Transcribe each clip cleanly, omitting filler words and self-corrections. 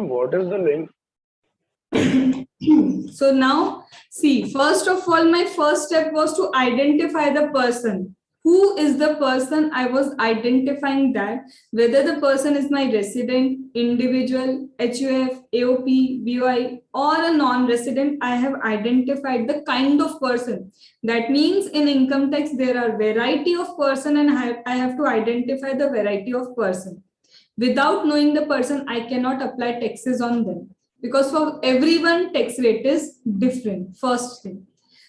What is the link? So now, see, first of all, my first step was to identify the person. Who is the person? I was identifying that whether the person is my resident, individual, HUF, AOP, BOI, or a non-resident. I have identified the kind of person. That means in income tax, there are variety of person and I have to identify the variety of person. Without knowing the person, I cannot apply taxes on them, because for everyone tax rate is different. First thing.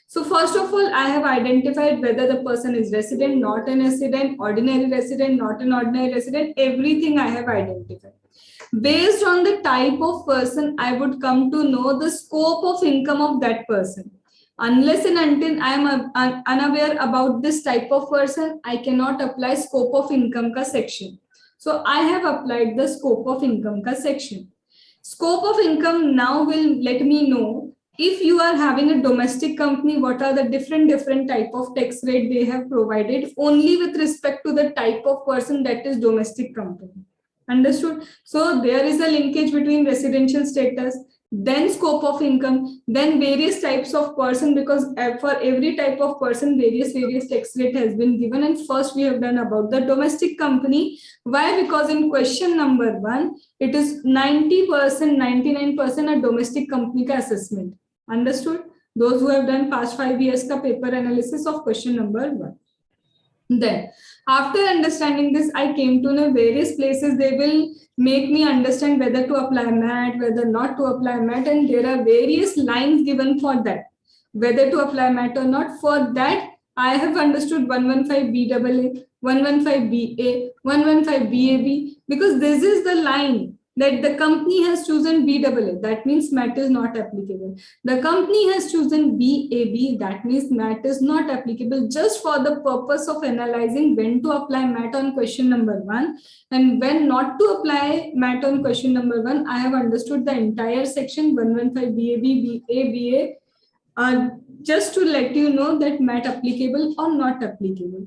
So first of all, I have identified whether the person is resident, not a resident, ordinary resident, not an ordinary resident. Everything I have identified. Based on the type of person, I would come to know the scope of income of that person. Unless and until I am unaware about this type of person, I cannot apply scope of income ka section. So I have applied the scope of income ka section. Scope of income now will let me know if you are having a domestic company, what are the different type of tax rate they have provided only with respect to the type of person that is domestic company. Understood? So there is a linkage between residential status, then scope of income, then various types of person, because for every type of person, various tax rate has been given. And first we have done about the domestic company. Why? Because in question number 1, it is 90%, 99% a domestic company ka assessment. Understood? Those who have done past 5 years ka paper analysis of question number 1. Then, after understanding this, I came to know various places they will make me understand whether to apply MAT, whether not to apply MAT, and there are various lines given for that, whether to apply MAT or not. For that, I have understood 115 BAA, 115 BA, 115 BAB, because this is the line that the company has chosen BAA, that means MAT is not applicable. The company has chosen BAB, that means MAT is not applicable, just for the purpose of analyzing when to apply MAT on question number 1 and when not to apply MAT on question number 1. I have understood the entire section 115 BAB, BA, just to let you know that MAT applicable or not applicable.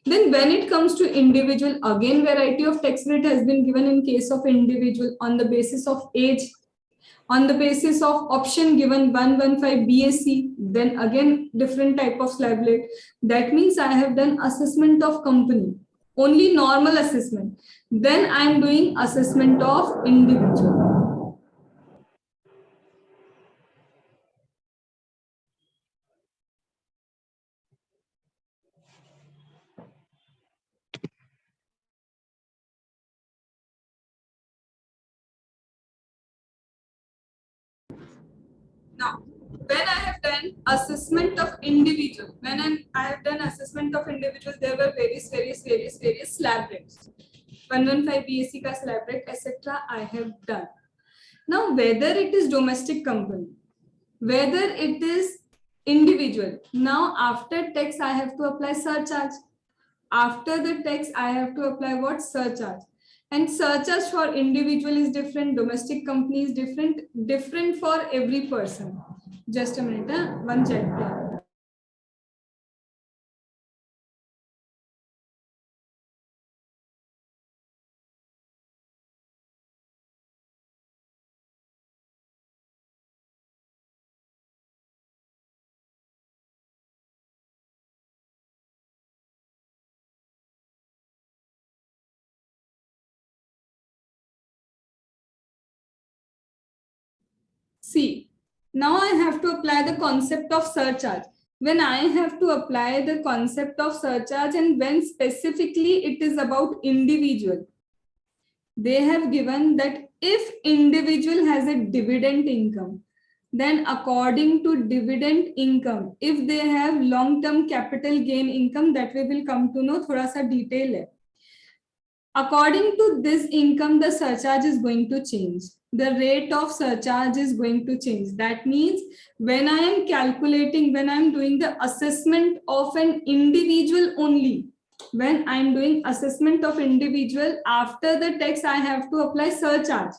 Then when it comes to individual, again variety of tax rate has been given in case of individual on the basis of age, on the basis of option given 115 BSc, then again different type of slab rate. That means I have done assessment of company, only normal assessment. Then I am doing assessment of individual. Now, when I have done assessment of individual, I have done assessment of individuals, there were various slab rates. 115 BSc ka slab rate, etc. I have done. Now, whether it is domestic company, whether it is individual, now after tax, I have to apply surcharge. After the tax, I have to apply what? Surcharge. And surcharge for individual is different, domestic company is different for every person. Just a minute, one check. See, now I have to apply the concept of surcharge. When I have to apply the concept of surcharge and when specifically it is about individual, they have given that if individual has a dividend income, then according to dividend income, if they have long-term capital gain income, that we will come to know thoda sa detail hai. According to this income, the surcharge is going to change. The rate of surcharge is going to change. That means when I am calculating, when I am doing the assessment of an individual only, when I am doing assessment of individual, after the tax, I have to apply surcharge.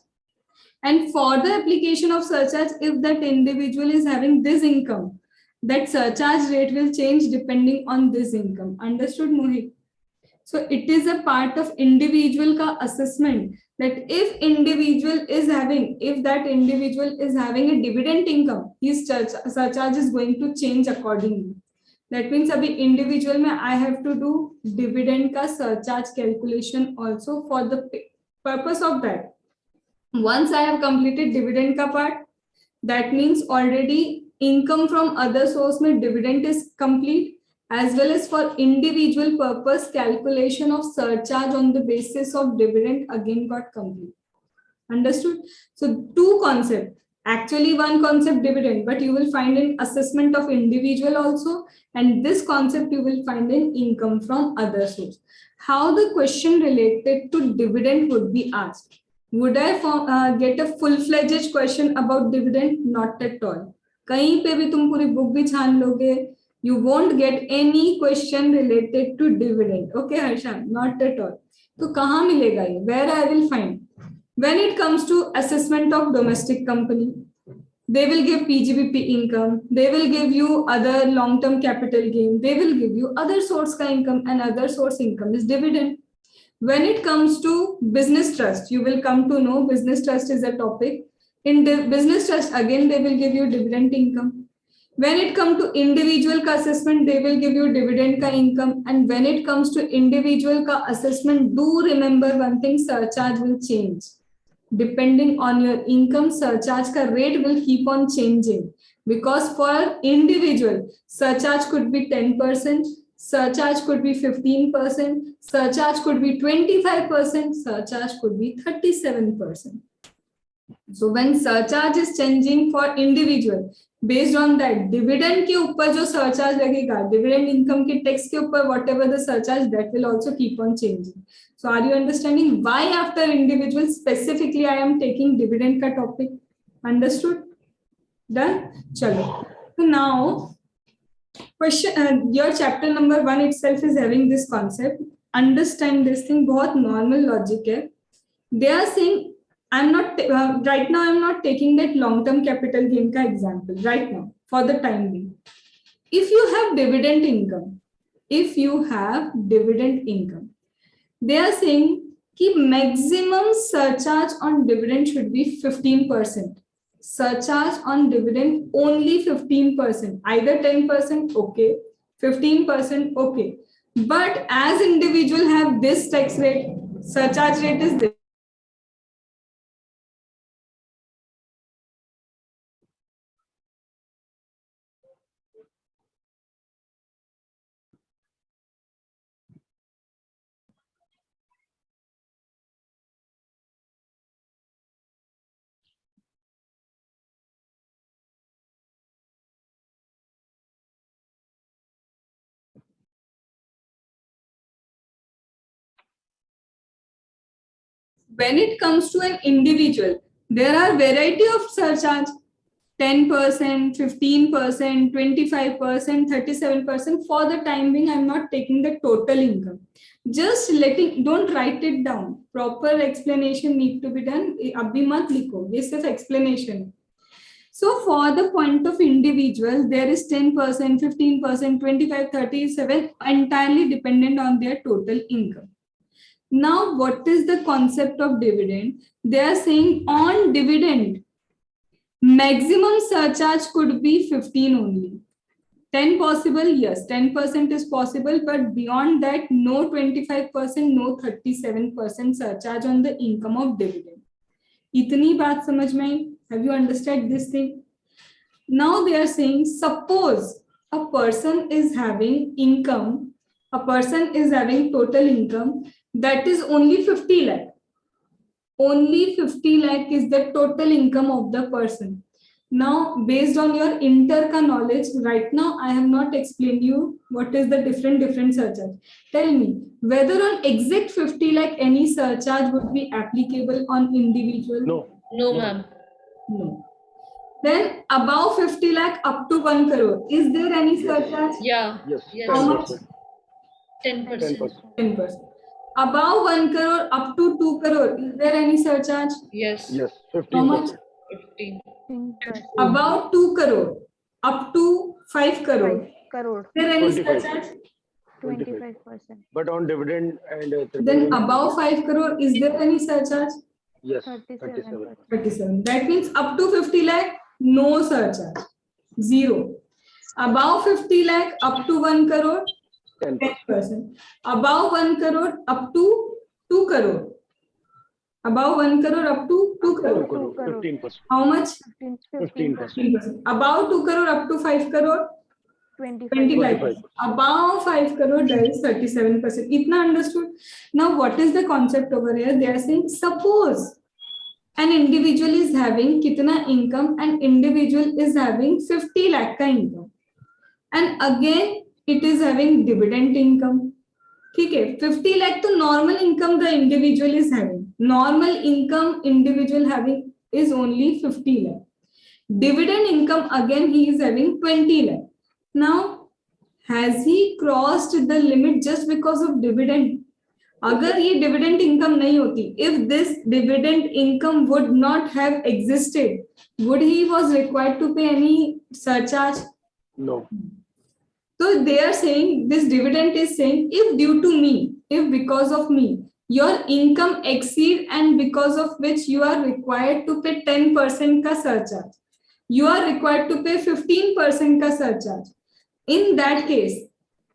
And for the application of surcharge, if that individual is having this income, that surcharge rate will change depending on this income. Understood, Mohit? So it is a part of individual ka assessment that if that individual is having a dividend income, his surcharge is going to change accordingly. That means abhi individual mein I have to do dividend ka surcharge calculation also. For the purpose of that, once I have completed dividend ka part, that means already income from other source mein dividend is complete, as well as for individual purpose calculation of surcharge on the basis of dividend again got complete. Understood? So two concepts. Actually one concept dividend, but you will find in assessment of individual also, and this concept you will find in income from other source. How the question related to dividend would be asked? Would I get a full-fledged question about dividend? Not at all. कहीं पे भी तुम पूरी book भी छान लोगे, you won't get any question related to dividend. Okay, Harsha, not at all. तो कहाँ मिलेगा ये? Where I will find? When it comes to assessment of domestic company, they will give PGBP income, they will give you other long-term capital gain, they will give you other source ka income, and other source income is dividend. When it comes to business trust, you will come to know business trust is a topic. In business trust, again, they will give you dividend income. When it comes to individual ka assessment, they will give you dividend ka income. And when it comes to individual ka assessment, do remember one thing, surcharge will change. Depending on your income, surcharge ka rate will keep on changing. Because for individual, surcharge could be 10%, surcharge could be 15%, surcharge could be 25%, surcharge could be 37%. So when surcharge is changing for individual, based on that, dividend के ऊपर जो surcharge लगेगा, dividend income के tax के ऊपर whatever the surcharge, that will also keep on changing. So are you understanding why after individual specifically I am taking dividend का topic? Understood? Done? Chalo. So now question, your chapter number 1 itself is having this concept. Understand this thing, बहुत normal logic है. They are saying I'm not right now. I'm not taking that long-term capital gain ka example right now for the time being. If you have dividend income, they are saying कि maximum surcharge on dividend should be 15%. Surcharge on dividend only 15%. Either 10% okay, 15% okay. But as individual have this tax rate, surcharge rate is this. When it comes to an individual, there are variety of surcharge, 10%, 15%, 25%, 37%. For the time being, I'm not taking the total income. Just don't write it down. Proper explanation need to be done. Abhi mat likho. This is explanation. So for the point of individual, there is 10%, 15%, 25, 37, entirely dependent on their total income. Now, what is the concept of dividend? They are saying on dividend, maximum surcharge could be 15 only. 10 possible, yes, 10% is possible, but beyond that, no 25%, no 37% surcharge on the income of dividend. Itni baat samajh mein aayi? Have you understood this thing? Now they are saying, suppose a person is having income, a person is having total income, that is only 50 lakh. Only 50 lakh is the total income of the person. Now, based on your inter knowledge, right now I have not explained you what is the different surcharge. Tell me whether on exact 50 lakh any surcharge would be applicable on individual. No, ma'am. No. Then above 50 lakh up to 1 crore, is there any surcharge? Yeah. Yes. How much? 10%. 10%. Above 1 crore up to 2 crore, is there any surcharge? Yes. Yes. How much? 15. About 2 crore up to 5 crore. 5 crore. Is there any 25. surcharge? 25%. But on dividend and Then above 5 crore, is there any surcharge? Yes, 37%. 37. That means up to 50 lakh, no surcharge, 0. Above 50 lakh, up to 1 crore, 10%. 10%. Above 1 crore, up to 2 crore. Above 1 crore, up to 2 crore. 2 crore, 15%. How much? 15%. 15%. Above 2 crore, up to 5 crore, 25%. 25%. Above 5 crore, there is 37%. Itna understood? Now, what is the concept over here? They are saying, suppose an individual is having kitna income, an individual is having 50 lakh ka income. And again, it is having dividend income. ठीक है, 50 lakh to normal income the individual is having. Normal income individual having is only 50 lakh. Dividend income again he is having 20 lakh. Now, has he crossed the limit just because of dividend? अगर ये dividend income नहीं होती, if this dividend income would not have existed, would he was required to pay any surcharge? No. So they are saying, this dividend is saying, if due to me, if because of me, your income exceed and because of which you are required to pay 10% ka surcharge, you are required to pay 15% ka surcharge. In that case,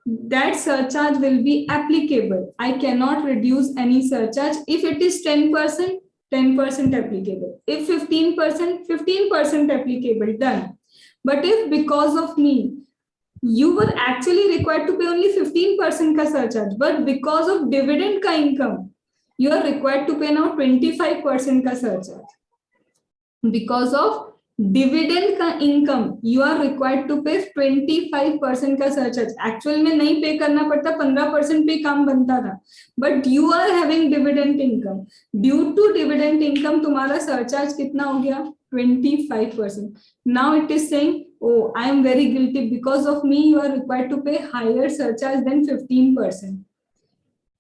that surcharge will be applicable. I cannot reduce any surcharge. If it is 10%, 10% applicable. If 15%, 15% applicable, done. But if because of me, you were actually required to pay only 15% ka surcharge, but because of dividend ka income, you are required to pay now 25% ka surcharge. Because of dividend का income, you are required to pay 25% का surcharge. Actual में नहीं pay करना पड़ता, 15% पे काम बनता था. But you are having dividend income. Due to dividend income, तुम्हारा surcharge कितना हो गया? 25%. Now it is saying, oh, I am very guilty. Because of me, you are required to pay higher surcharge than 15%.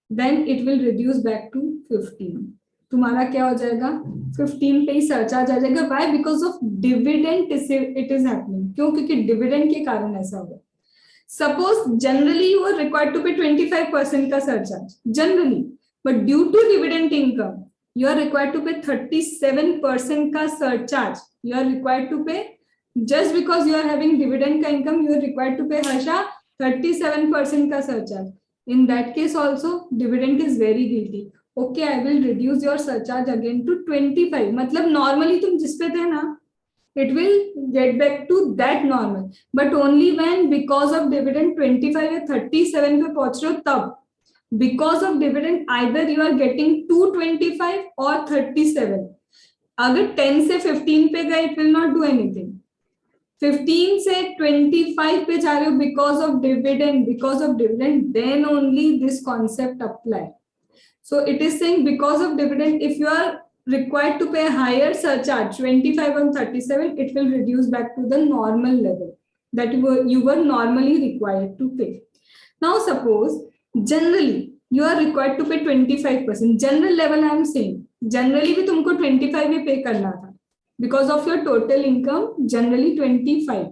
Then it will reduce back to 15. तुम्हारा क्या हो जाएगा? 15 पे ही surcharge आ जाएगा. Why? Because of dividend it is happening. क्यों? क्योंकि dividend के कारण ऐसा होगा. Suppose generally you are required to pay 25% का surcharge. Generally, but due to dividend income, you are required to pay 37% का surcharge. You are required to pay just because you are having dividend का income. You are required to pay Harsha 37% का surcharge. In that case also, dividend is very guilty. Okay, I will reduce your surcharge again to 25. मतलब normally तुम जिस पे थे ना, it will get back to that normal. But only when because of dividend 25 या 37 पे पहुंच रहे हो तब. Because of dividend either you are getting 225 or 37. अगर 10 से 15 पे गए, it will not do anything. 15 से 25 पे जा रहे हो because of dividend, then only this concept apply. So it is saying because of dividend, if you are required to pay higher surcharge, 25 and 37, it will reduce back to the normal level that you were normally required to pay. Now suppose generally you are required to pay 25%. General level I am saying, generally भी तुमको 25 ही pay करना था. Because of your total income, generally 25.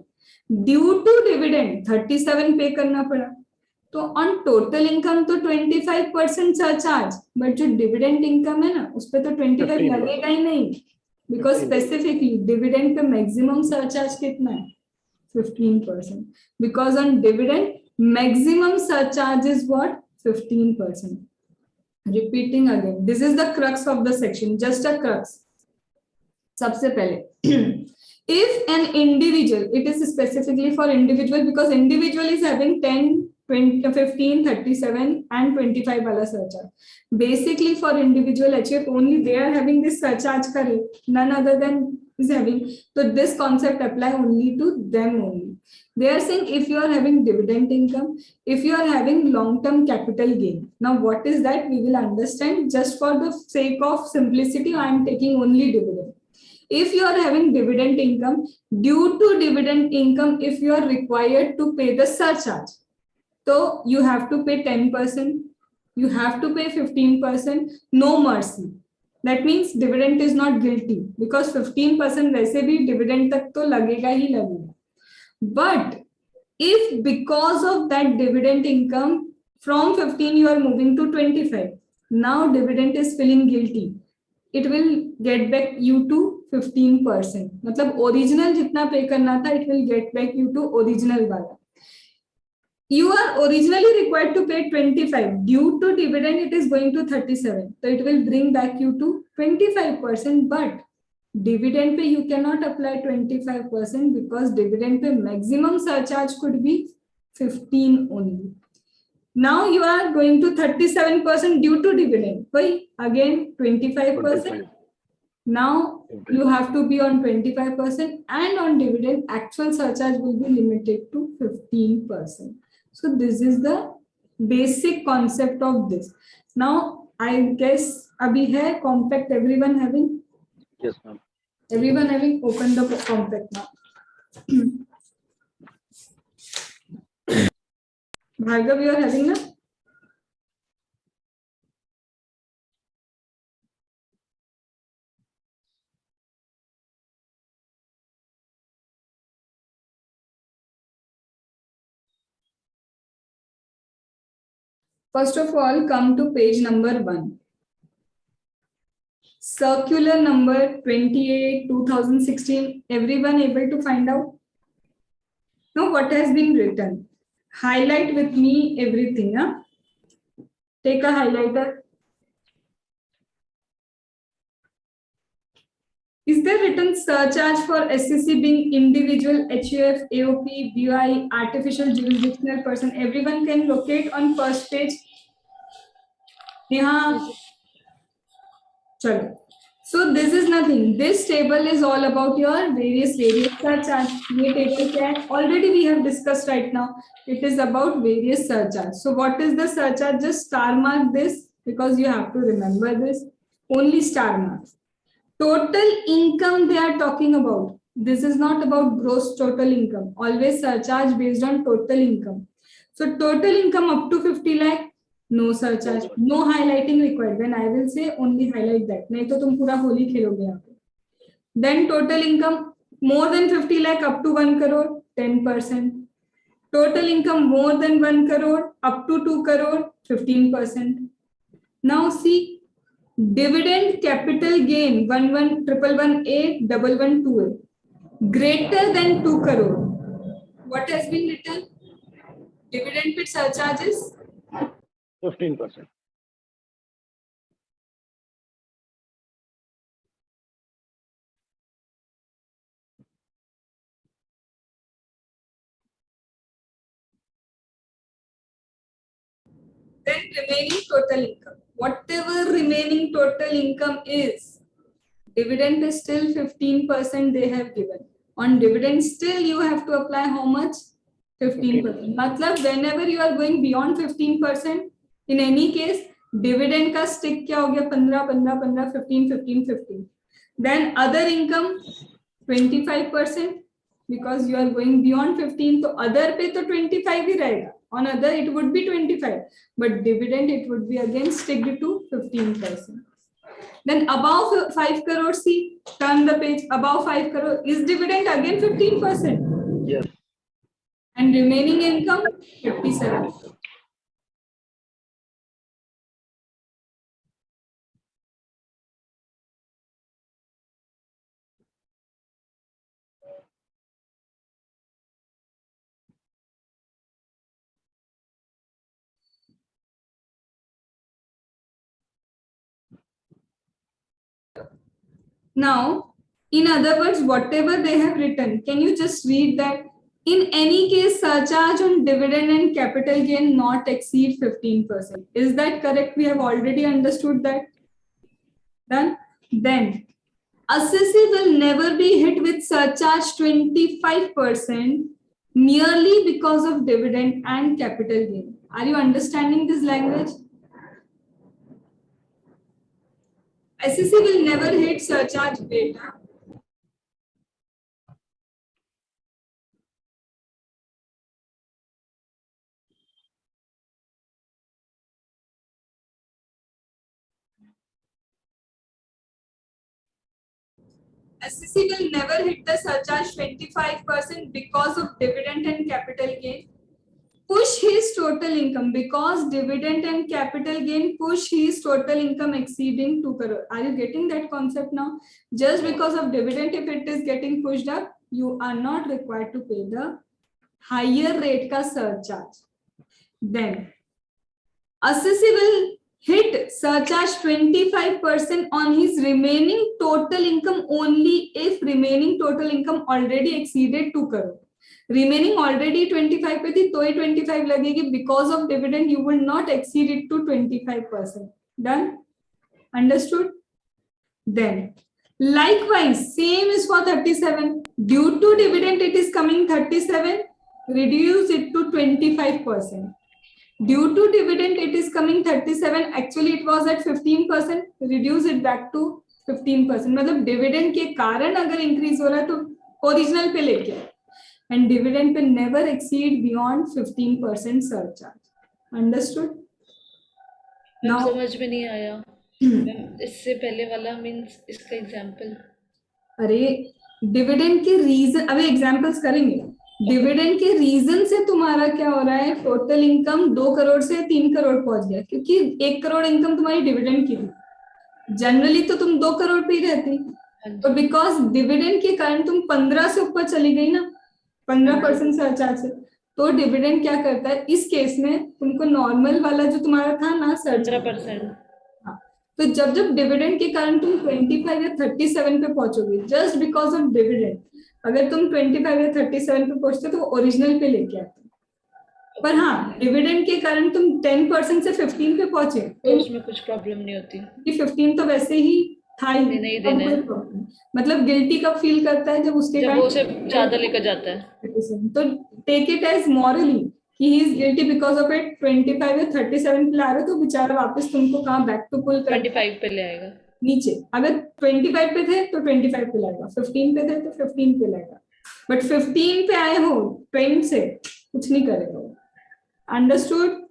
Due to dividend, 37 pay करना पड़ा. तो on total income तो 25% surcharge, but जो dividend income है ना, उस पे तो 25 लगेगा ही नहीं. Because specifically dividend पे maximum surcharge कितना है? 15%. Because on dividend, maximum surcharge is what? 15%. Repeating again, this is the crux of the section, just a crux. सबसे पहले, if an individual, it is specifically for individual because individual is having 10, 20, 15, 37 and 25 wala surcharge. Basically for individual HF only they are having this surcharge ka rate, none other than is having. So this concept apply only to them only. They are saying if you are having dividend income, if you are having long-term capital gain. Now what is that? We will understand. Just for the sake of simplicity, I am taking only dividend. If you are having dividend income, due to dividend income, if you are required to pay the surcharge, so you have to pay 10%, you have to pay 15%, no mercy. That means dividend is not guilty because 15% वैसे भी dividend तक तो लगेगा ही लगेगा. But if because of that dividend income from 15 you are moving to 25, now dividend is feeling guilty. it will get back you to 15%. मतलब original जितना पे करना था, it will get back you to original वाला. You are originally required to pay 25. Due to dividend, it is going to 37. So it will bring back you to 25%. But dividend pay you cannot apply 25% because dividend pay maximum surcharge could be 15 only. Now you are going to 37% due to dividend. Why? Again 25%. 25. Now you have to be on 25% and on dividend, actual surcharge will be limited to 15%. So this is the basic concept of this. Now I guess abhi hai compact, everyone having? Yes, ma'am. Everyone having opened the compact now. Bhargav, you are having na? First of all, come to page number 1. Circular number 28, 2016. Everyone able to find out? Now, what has been written? Highlight with me everything. Huh? Take a highlighter. Is there written surcharge for SCC being individual, HUF, AOP, BI, artificial jurisdictional person? Everyone can locate on first page. Neha. Chalo. So this is nothing. This table is all about your various surcharge. ये table क्या है? Already we have discussed right now. It is about various surcharge. So what is the surcharge? Just star mark this because you have to remember this. Only star mark. Total income they are talking about. This is not about gross total income. Always surcharge based on total income. So total income up to 50 lakh. No surcharge, no highlighting required. Then I will say only highlight that. नहीं तो तुम पूरा होली खेलोगे यहाँ पे. Then total income more than 50 lakh up to 1 crore, 10%. Total income more than 1 crore up to 2 crore, 15%. Now see, dividend capital gain 11111A 112A greater than 2 crore. What has been written? Dividend pit surcharges 15%. Then remaining total income. Whatever remaining total income is, dividend is still 15% they have given. On dividend, still you have to apply how much? 15%. Matlab, whenever you are going beyond 15%, in any case, dividend का stick क्या हो गया? 15, 15, 15, 15, 15, 15. Then other income 25% because you are going beyond 15. So other पे तो 25 ही रहेगा. On other it would be 25, but dividend it would be again sticked to 15%. Then above 5 crore, see, turn the page. Above 5 crore is dividend again 15%. Yes. And remaining income 57. Now, in other words, whatever they have written, can you just read that? In any case, surcharge on dividend and capital gain not exceed 15%. Is that correct? We have already understood that. Done? Then, assessee will never be hit with surcharge 25% merely because of dividend and capital gain. Are you understanding this language? SEC will never hit surcharge data. SEC will never hit the surcharge 25% because of dividend and capital gain. push his total income because dividend and capital gain push his total income exceeding 2 crore. Are you getting that concept now? Just because of dividend, if it is getting pushed up, you are not required to pay the higher rate ka surcharge. Then assessee will hit surcharge 25% on his remaining total income only if remaining total income already exceeded 2 crore. Remaining already 25 पे थी तो ही 25 लगेगी. Because of dividend you will not exceed it to 25%. Done? Understood? Then likewise same is for 37. Due to dividend it is coming 37, reduce it to 25%. Due to dividend it is coming 37, actually it was at 15%, reduce it back to 15%. मतलब dividend के कारण अगर increase हो रहा है तो original पे लेके आए. And dividend will never exceed beyond 15% surcharge. Understood? Ma'am Now, समझ में नहीं आया मैम, इससे पहले वाला मीन्स इसका एग्जांपल. अरे डिविडेंड के रीजन अभी एग्जांपल्स करेंगे. डिविडेंड के रीजन से तुम्हारा क्या हो रहा है, टोटल इनकम 2 करोड़ से 3 करोड़ पहुंच गया क्योंकि 1 करोड़ इनकम तुम्हारी डिविडेंड की थी. जनरली तो तुम 2 करोड़ पे ही रहती, तो बिकॉज डिविडेंड के कारण तुम 15 से ऊपर चली गई ना, 15% सरचार्ज से. तो डिविडेंड क्या करता है इस केस में, तुमको नॉर्मल वाला जो तुम्हारा था ना सरचार्ज 15%. तो जब जब डिविडेंड के कारण तुम 25 या 37 पे पहुंचोगे जस्ट बिकॉज ऑफ डिविडेंड, अगर तुम 25 या 37 पे पहुंचते तो ओरिजिनल पे लेके आते. पर हाँ डिविडेंड के कारण तुम 10% से 15 पे पहुंचे तो उसमें कुछ प्रॉब्लम नहीं होती कि 15 तो वैसे ही था ही, नहीं देना है. मतलब गिल्टी कब फील करता है जब उसके जब कारण वो उसे ज्यादा लेकर जाता है. तो टेक इट एज मॉरली कि he is guilty because of it. 25 या 37 पे ला रहे हो तो बेचारा वापस तुमको कहाँ बैक टू पुल कर 25 पे ले आएगा नीचे. अगर 25 पे थे तो 25 पे लाएगा, 15 पे थे तो 15 पे लाएगा, बट 15 पे आए हो ट्रेंड से कुछ नहीं करेगा. अंडरस्टूड?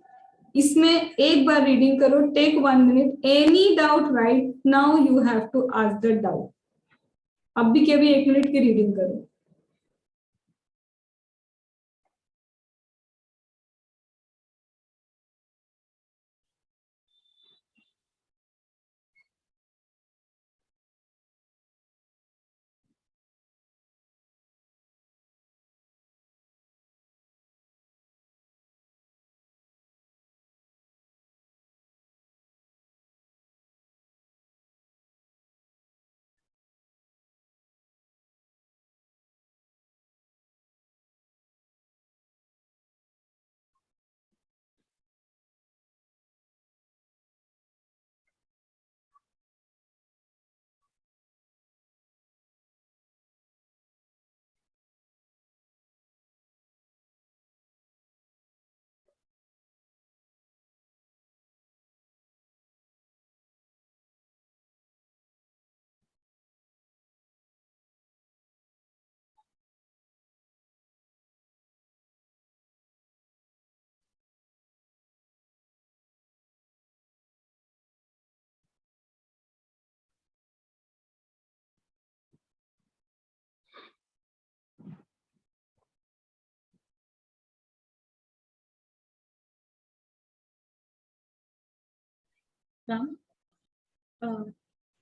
इसमें एक बार रीडिंग करो, take 1 minute. Any doubt right now you have to ask the doubt. अब भी क्या भी 1 मिनट की रीडिंग करो. मैम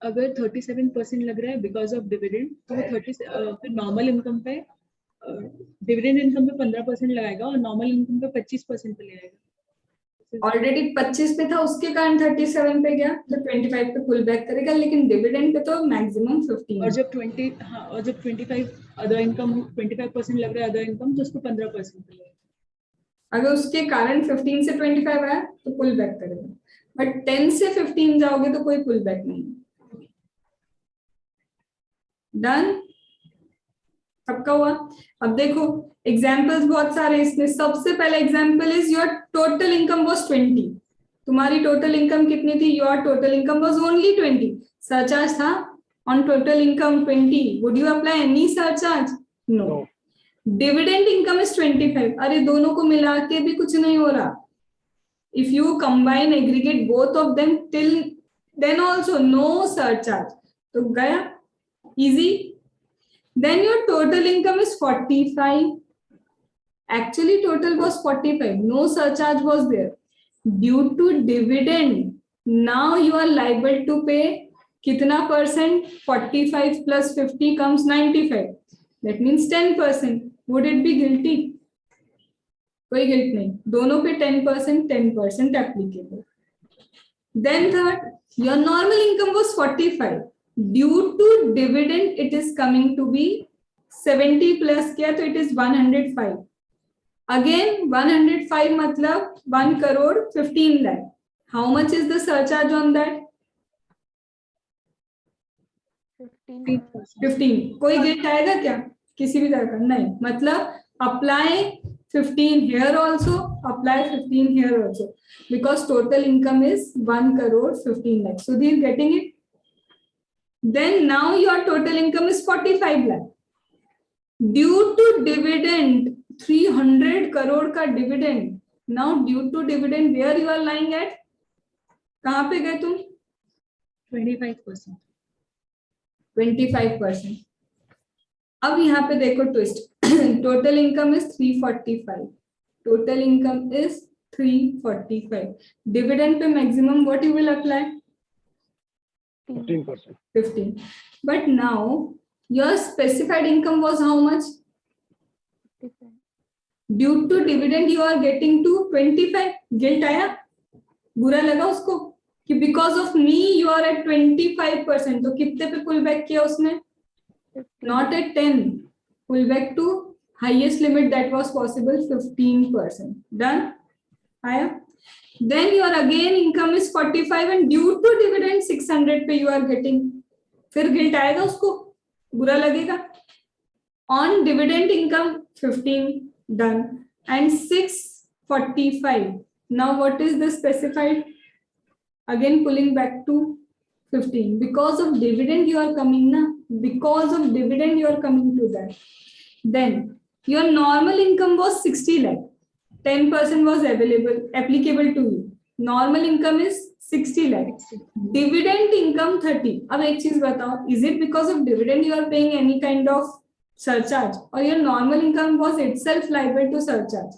अगर 37% लग रहा है बिकॉज ऑफ डिविडेंड तो वो 30 फिर नॉर्मल इनकम पे डिविडेंड इनकम पे 15% लगाएगा और नॉर्मल इनकम पे 25% पे ले आएगा. ऑलरेडी 25 पे था उसके कारण 37 पे गया तो 25 पे पुल बैक करेगा, लेकिन डिविडेंड पे तो मैक्सिमम 15. और जब 25 अदर इनकम 25% लग रहा है अदर इनकम तो उसको 15% पे लगेगा. अगर उसके कारण 15 से 25 आया तो पुल बैक करेगा, बट 10 से 15 जाओगे तो कोई पुल बैक नहीं. डन? सबका हुआ? अब देखो एग्जाम्पल्स बहुत सारे इसमें. सबसे पहला example is your total income was 20. तुम्हारी टोटल इनकम कितनी थी? Your total income was only 20. Surcharge था on total income 20. Would you apply any surcharge? No. Dividend income is 25. अरे दोनों को मिला के भी कुछ नहीं हो रहा. If you combine aggregate both of them till then also no surcharge. तो गया easy. Then your total income is 45. Actually, total was 45. No surcharge was there. Due to dividend, now you are liable to pay kitna percent? 45 plus 50 comes 95. That means 10%. Would it be guilty? कोई guilt नहीं, दोनों पे 10% applicable. Then third, your normal income was 45. Due to dividend, it is coming to be 70 plus किया तो it is 105. Again 105 मतलब 1 crore 15 lakh. How much is the surcharge on that? 15%. 15. कोई guilt आएगा क्या किसी भी तरह का? नहीं. मतलब apply 15 here also, apply 15 here also, because total income is 1 crore 15 lakh. So they're getting it. Then now your total income is 45 lakh. Due to dividend, 300 crore का dividend. Now due to dividend, where you are lying at? कहाँ पे गए तुम? 25%. 25%. अब यहाँ पे देखो twist. Total income is 345. Total income is 345. Dividend पे maximum what you will apply? 15%. 15. But now your specified income was how much? 55. Due to dividend you are getting to 25. Guilt आया? बुरा लगा उसको कि because of me you are at 25%. तो कितने पे pull back किया उसने? 50. Not at 10. Pull back to highest limit that was possible, 15%. Done? Aya? Then your again income is 45 and due to dividend 600 पे you are getting. फिर guilt आएगा उसको, बुरा लगेगा. On dividend income 15. Done. And 645. Now what is the specified? Again pulling back to 15. Because of dividend you are coming na. Because of dividend you are coming to that. Then your normal income was 60 lakh. 10% was applicable to you. Normal income is 60 lakh. Dividend income 30. अब एक चीज बताओ, is it because of dividend you are paying any kind of surcharge, or your normal income was itself liable to surcharge?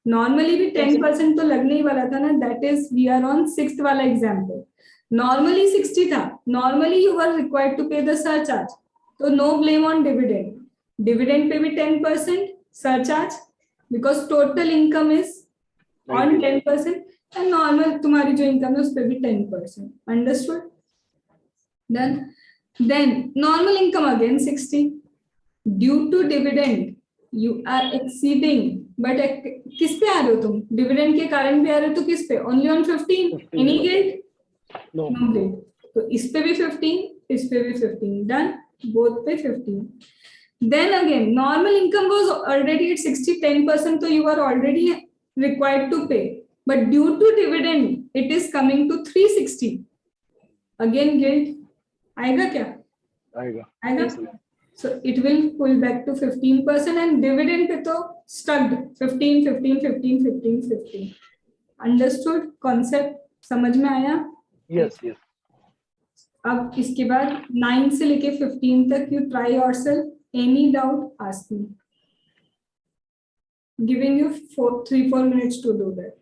Normally भी 10% तो लगने ही वाला था ना. That is we are on 6th वाला example. Normally 60 था. Normally you were required to pay the surcharge. So no blame on dividend. Dividend पे भी 10% surcharge because total income is on 10% and normal तुम्हारी जो income है उस पे भी 10%. Understood? Done. Then normal income again 60. Due to dividend you are exceeding. But किस पे आ रहे हो तुम? Dividend के कारण भी आ रहे हो तो किस पे? Only on 15. Any guilt? No. No guilt. तो इस पे भी 15, इस पे भी 15. Done. Both पे 15. Then again, normal income was already at 60, 10%, so you are already required to pay. But due to dividend, it is coming to 360. Again, guilt. आएगा क्या? आएगा. आएगा. So it will pull back to 15% and dividend पे तो stuck 15, 15, 15, 15, 15. Understood? Concept समझ में आया? Yes, yes. अब इसके बाद 9 से लेके 15 तक you try yourself. Any doubt, ask me. Giving you 3-4 minutes to do that.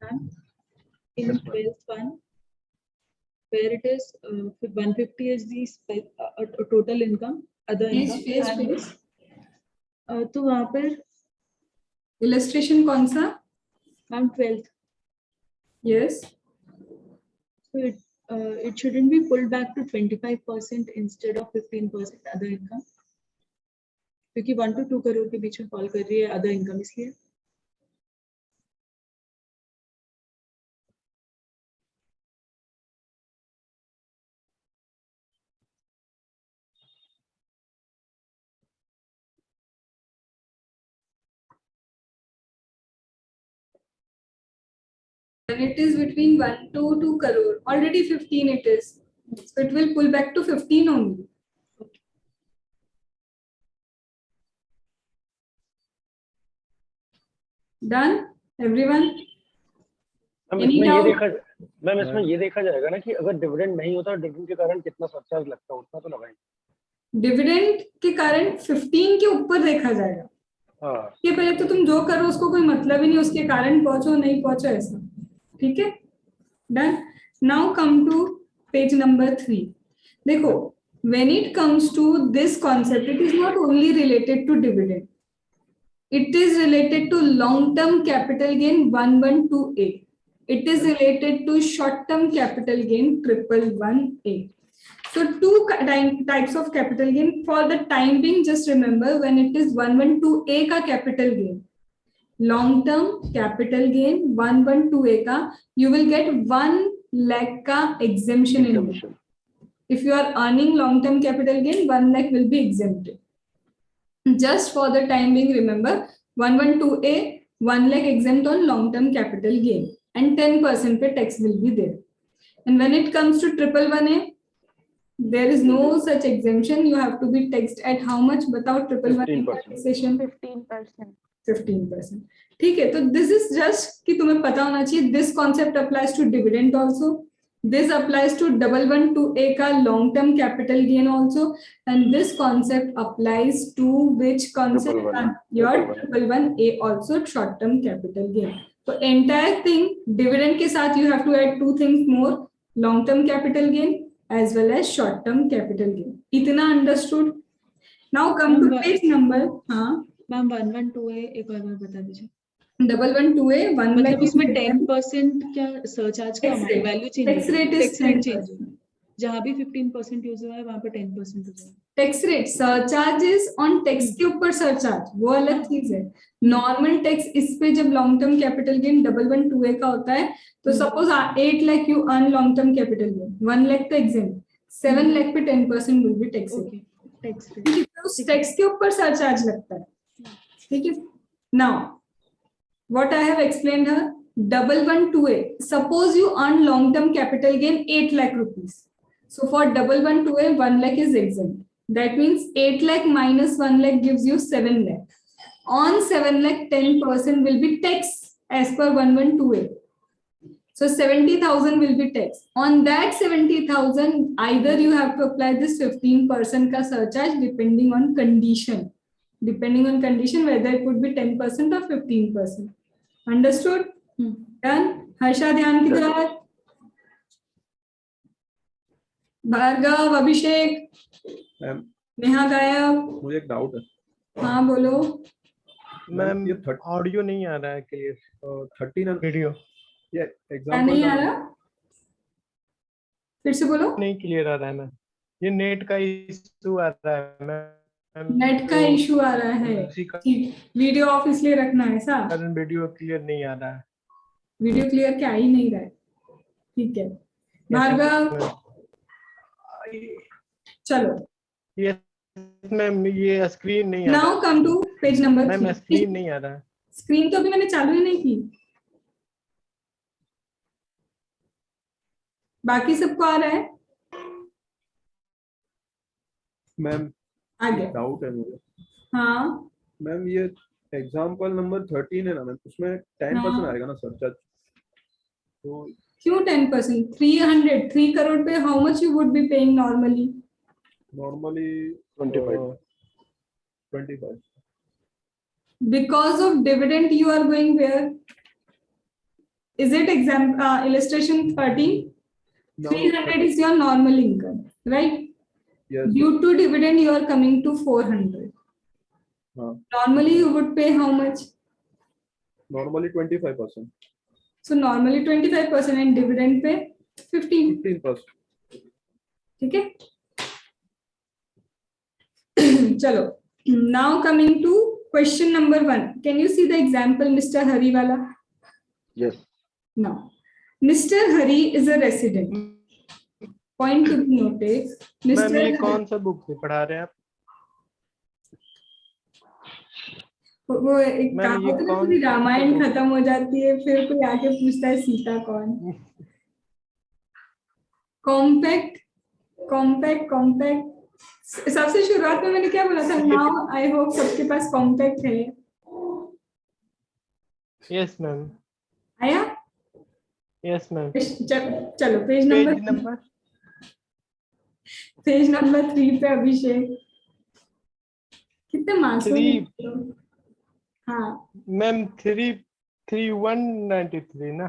And in 12th one, where it is 150 is the total income, other Please, income. please, and please. तो वहाँ पर Illustration कौन सा? Ma'am 12th, Yes. so it shouldn't be pulled back to 25% instead of 15% other income, क्योंकि 1 to 2 crore के बीच में fall कर रही है अदर इनकम, इसलिए When it is between 1 to 2 crore, already 15 it is. So it will pull back to 15 only. Done? Everyone? Ma'am Any इसमें ये doubt? देखा मैम इसमें ये देखा जाएगा ना कि अगर डिविडेंड नहीं होता डिविडेंड के कारण कितना सरचार्ज लगता है उतना तो लगाएंगे। डिविडेंड के कारण 15 के ऊपर देखा जाएगा। हाँ ये पहले तो तुम जो करो उसको कोई मतलब ही नहीं, उसके कारण पहुंचो नहीं पहुंचो ऐसा, ठीक है? Done. Now come to page number 3। देखो, when it comes to this concept, it is not only related to dividend. It is related to long-term capital gain 112A. It is related to short-term capital gain 111A. So two types of capital gain. For the time being, just remember when it is 112A का capital gain, long-term capital gain 112A का, you will get 1 lakh का exemption in it. If you are earning long-term capital gain, 1 lakh will be exempted. Just for the time being, remember 112A, 1 lakh exempt on long-term capital gain, and 10% pe tax will be there. And when it comes to 111A, there is no such exemption. You have to be taxed at how much? Without 111A taxation 15%. 15%. ठीक है, तो this is just कि तुम्हें पता होना चाहिए. This concept applies to dividend also. This applies to 112A का long term capital gain also, and this concept applies to which concept? 111. Your 111A also, short term capital gain. So entire thing dividend के साथ you have to add 2 things more: long term capital gain as well as short term capital gain. इतना understood? Now come to page number. हाँ ma'am 112 है, एक और बार बता दीजिए। 112A 1 मतलब lakh उसमें 10% क्या सरचार्ज का Tax rate. Value change, Tax rate is tax rate change, 10%. जहाँ भी 15% यूज हुआ है वहाँ पे 10% हो जाएगा। Tax rate surcharges on tax के ऊपर सरचार्ज वो अलग चीज है। नॉर्मल टैक्स इस पे जब long term capital gain 112A का होता है तो suppose 8 lakh you earn long term capital gain, 1 lakh तो एग्जेम्प्ट, 7 लाख पे 10% will be tax. Okay, tax rate उस टैक्स के ऊपर सरचार्ज लगता है, ठीक है। Now what I have explained here, 112A, suppose you earn long term capital gain 8 lakh rupees. So for 112A 1 lakh is exempt. That means 8 lakh minus 1 lakh gives you 7 lakh. On 7 lakh 10% will be tax as per 112A. So 70,000 will be tax. On that 70,000 either you have to apply this 15% का surcharge depending on condition. Depending on condition whether it would be 10% or 15%. Understood? Done? Harsha ध्यान किधर? भार्गव, अभिषेक, नेहा गायब। मुझे एक doubt है हाँ बोलो। Ma'am, ये ऑडियो नहीं आ रहा है क्लियर, 13 वीडियो ये क्या एग्जांपल नहीं आ रहा? फिर से बोलो। नहीं क्लियर आ रहा है मैम, ये नेट का इशू आ रहा है मैम। नेट का इशू आ रहा है, ठीक, वीडियो ऑफ इसलिए रखना है सा, वीडियो क्लियर नहीं आ रहा है। वीडियो क्लियर क्या ही नहीं रहा है, ठीक है। भार्गव चलो, ये मैम ये स्क्रीन नहीं आ रहा now come to page number ma'am, 3। Screen नहीं आ रहा है। स्क्रीन तो अभी मैंने चालू ही नहीं की, बाकी सबको आ रहा है? मैम आगे डाउट है मुझे। हाँ मैम ये एग्जांपल नंबर 13 है ना मैम, उसमें 10% आएगा ना सरचार्ज, तो क्यों 10%? 3 करोड़ पे how much you would be paying normally? Normally 25। Because of dividend you are going where? Is it illustration 13? Now, 300 is your normal income, right? yes. Due to dividend, you are coming to 400. Normally, you would pay how much? Normally 25%. So normally 25% and dividend pay 15. 15%. Okay. Chalo. Now coming to question number 1. Can you see the example, Mr. Hariwala? Yes. Now, Mr. Hari is a resident. Point to be noted. Ma'am ये Mr. कौन सा book से पढ़ा रहे हैं आप? वो एक मैम, काम ये होता है ना, कौन- पूरी रामायण खत्म हो जाती है, फिर कोई आके पूछता है सीता कौन? कॉम्पैक्ट कॉम्पैक्ट कॉम्पैक्ट सबसे शुरुआत में मैंने क्या बोला था? नाउ आई होप सबके पास कॉम्पैक्ट है। यस मैम, आया? Yes ma'am. चलो पेज नंबर 3 पे अभिषेक। कितने मार्क्स? 3 हाँ मैम 3193 ना?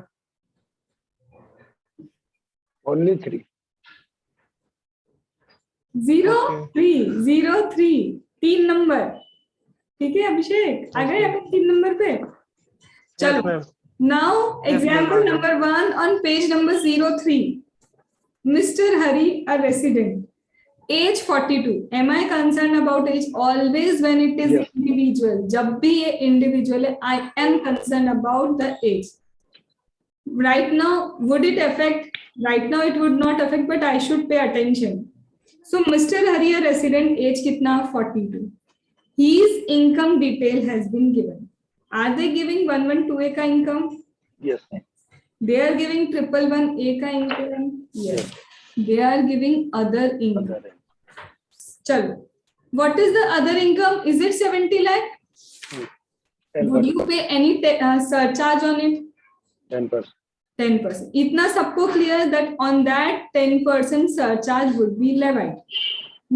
Only 3. 03 3 नंबर। ठीक है अभिषेक, आ गए अपन 3 नंबर पे। चलो ma'am. now example number 1 on page number 03. Mr. Hari, a resident, age 42. Am I concerned about age? Always when it is Yes. individual, जब भी ये individual है, I am concerned about the age. Right now, would it affect? Right now it would not affect, but I should pay attention. So Mr. Hari, a resident, age कितना? 42. His income detail has been given. Are they giving 112A का income? Yes. They are giving 111A का income? Yes. They are giving other income. Chalo. What is the other income? Is it 70 lakh? 10%. Would you pay any surcharge on it? 10%. 10%. इतना सबको clear that on that 10% surcharge would be levied.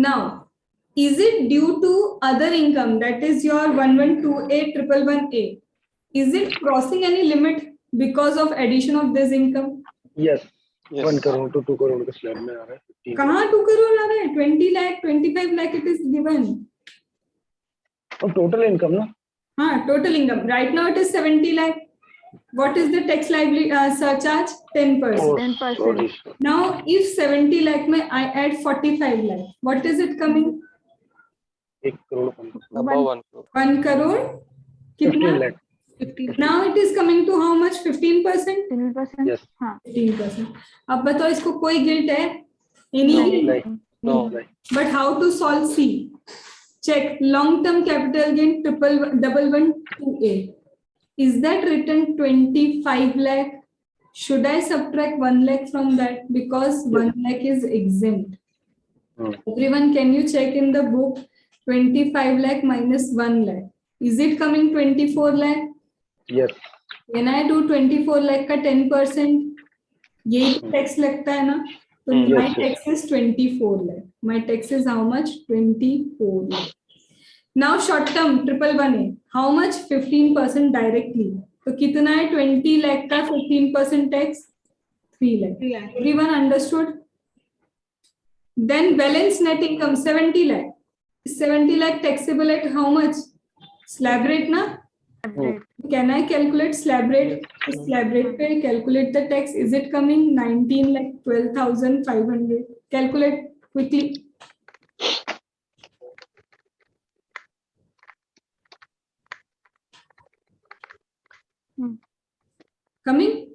Now, is it due to other income, that is your 112A, 111A? Is it crossing any limit because of addition of this income? Yes. 1 crore to 2 crore के slab में आ रहा है 15. कहाँ 2 crore आ रहा है? 20 lakh, 25 lakh it is given. और total income ना? हाँ, total income. Right now it is 70 lakh. What is the tax liability surcharge? 10%. 10%. Now, if 70 lakh में I add 45 lakh, what is it coming? 1 crore. Above 1 crore. 1 crore? 15 कितना? lakh. 15. Now it is coming to how much? 15%? 10%. Yes. हाँ. 15%. अब बताओ इसको कोई guilt है? Any guilt? Like. No. Like. But how to solve C? Check long-term capital gain 11128. Is that written 25 lakh? Should I subtract 1 lakh from that? Because 1 lakh is exempt. Everyone, can you check in the book? 25 lakh minus 1 lakh. Is it coming 24 lakh? Yes. When I do 24 lakh का 10%, यही tax लगता है ना? So Yes, my yes. tax is 24 lakh. My tax is how much? 24 lakh. Now short term 111A. How much? 15% directly. तो कितना है? 20 lakh का 15% tax? 3 lakh. 3 lakh. Everyone understood? Then balance net income 70 lakh. 70 lakh taxable at how much? Slab rate na? Right. Can I calculate slab rate? Slab rate पे calculate the tax. Is it coming 19 lakh 12,500? Calculate quickly. Coming?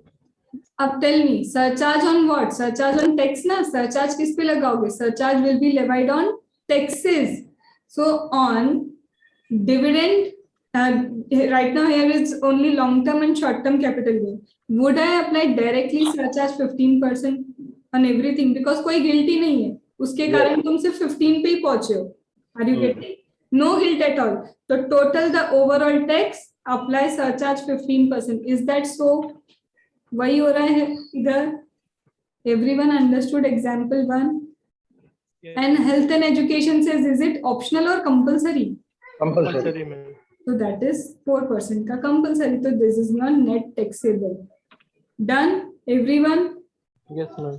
अब tell me, surcharge on what? Surcharge on tax ना? Surcharge किस पे लगाओगे? Surcharge will be levied on taxes. So on dividend, right now here is only long term and short term capital gain. Would I apply directly surcharge 15% on everything? Because कोई guilty नहीं है. उसके कारण तुम सिर्फ 15 पे ही पहुंचे हो. Are you getting? No guilt at all. So total the overall tax, apply surcharge 15%. Is that so? वही हो रहा है इधर. Everyone understood example 1? Yes. And health and education says, is it optional or compulsory? Compulsory. Compulsory ma'am. So that is 4% का compulsory. So this is not net taxable. Done, everyone? Yes, ma'am.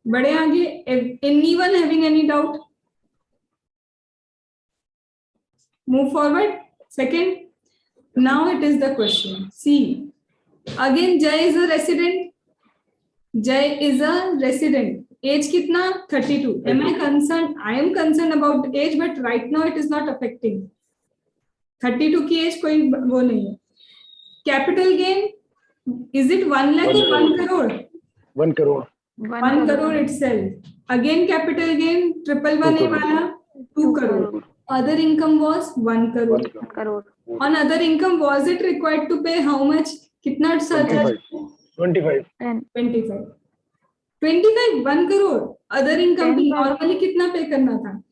बढ़े आगे. Anyone having any doubt? Move forward. Second. Now it is the question. See, again Jay is a resident. Jay is a resident. Age कितना? 32. Am I concerned? I am concerned about the age, but right now it is not affecting. 32 की age कोई वो नहीं है. Capital gain, is it 1 lakh or 1 crore? 1 crore. 1 crore itself. Again capital gain, 111 वाला 2 crore. Other income was 1 crore. 1 crore. crore. On other income, was it required to pay how much? कितना surcharge? 25. 10. 25. 25, 1 crore. Other income भी 10 normally कितना पे करना था?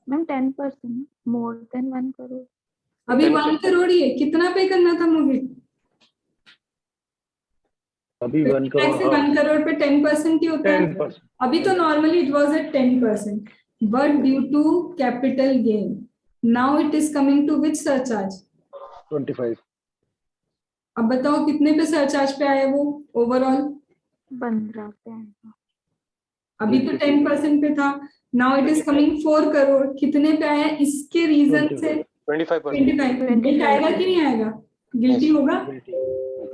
Ma'am, 10%. More than 1 crore. अभी 10%. 1 crore ही है, कितना पे करना था मोहित? अभी 1 टैक्स से crore. 1 करोड़ पे 10% ही होता है. 10%. अभी तो normally it was at 10%, but due to capital gain now it is coming to which surcharge? 25. अब बताओ कितने पे सरचार्ज पे आया वो ओवरऑल? 15 पे आएगा. अभी तो 10% पे था. Now it is coming 4 crore. कितने पे आया? इसके रीजन से 25%. 25. गिल्ट आएगा कि नहीं आएगा? गिल्टी होगा.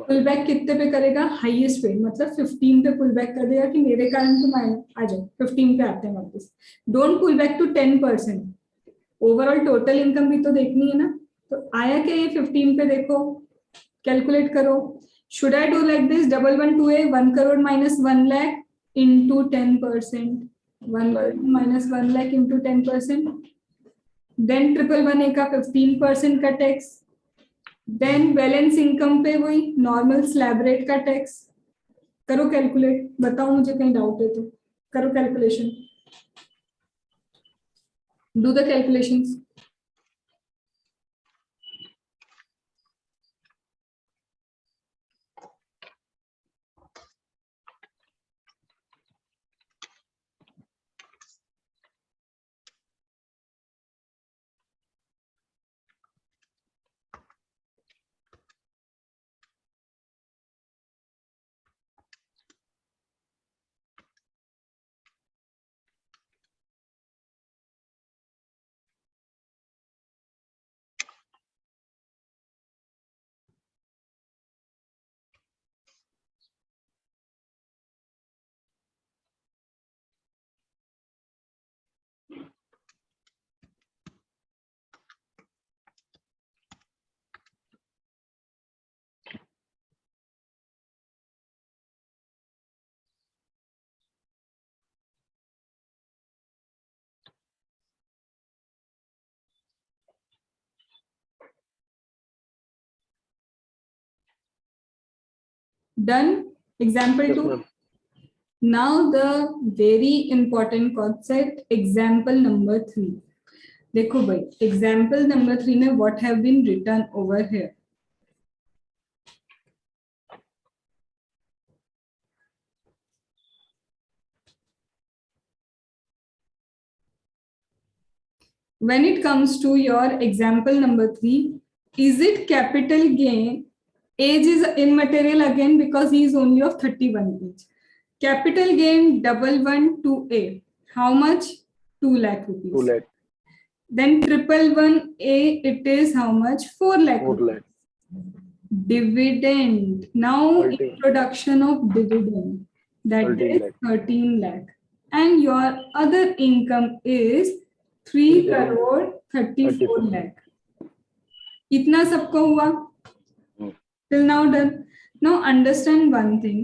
पुल बैक कितने पे करेगा? हाईएस्ट पे, मतलब 15 पे पुल बैक कर देगा कि मेरे कारण तुम आए. आ जाओ 15 पे आते हैं वापस. Don't pull back to 10%. Overall total income भी तो देखनी है ना. तो आया क्या ये 15 पे? देखो कैलकुलेट करो. Should I do like this? 1112A 1 crore minus 1 lakh into 10%. 1 crore minus 1 lakh into 10%. Then 1111A का 15% का टैक्स. देन बैलेंस इनकम पे वही नॉर्मल स्लैब रेट का टैक्स. करो कैलकुलेट. बताओ मुझे कहीं डाउट है तो करो calculation. Do the calculations. Done. Example Yes, 2. ma'am. Now the very important concept, example number 3. देखो भाई example number 3 में what have been written over here. When it comes to your example number 3, is it capital gain? Age is immaterial again because he is only of 31 age. Capital gain 112A. How much? 2 lakh rupees. 2 lakh. Then 111A, it is how much? 4 lakh 4 rupees. lakh. Dividend. Now 13. introduction of dividend. That 13 is lakh. 13 lakh. And your other income is 3 crore 34 lakh. कितना सबको हुआ? Till now done. Now understand one thing.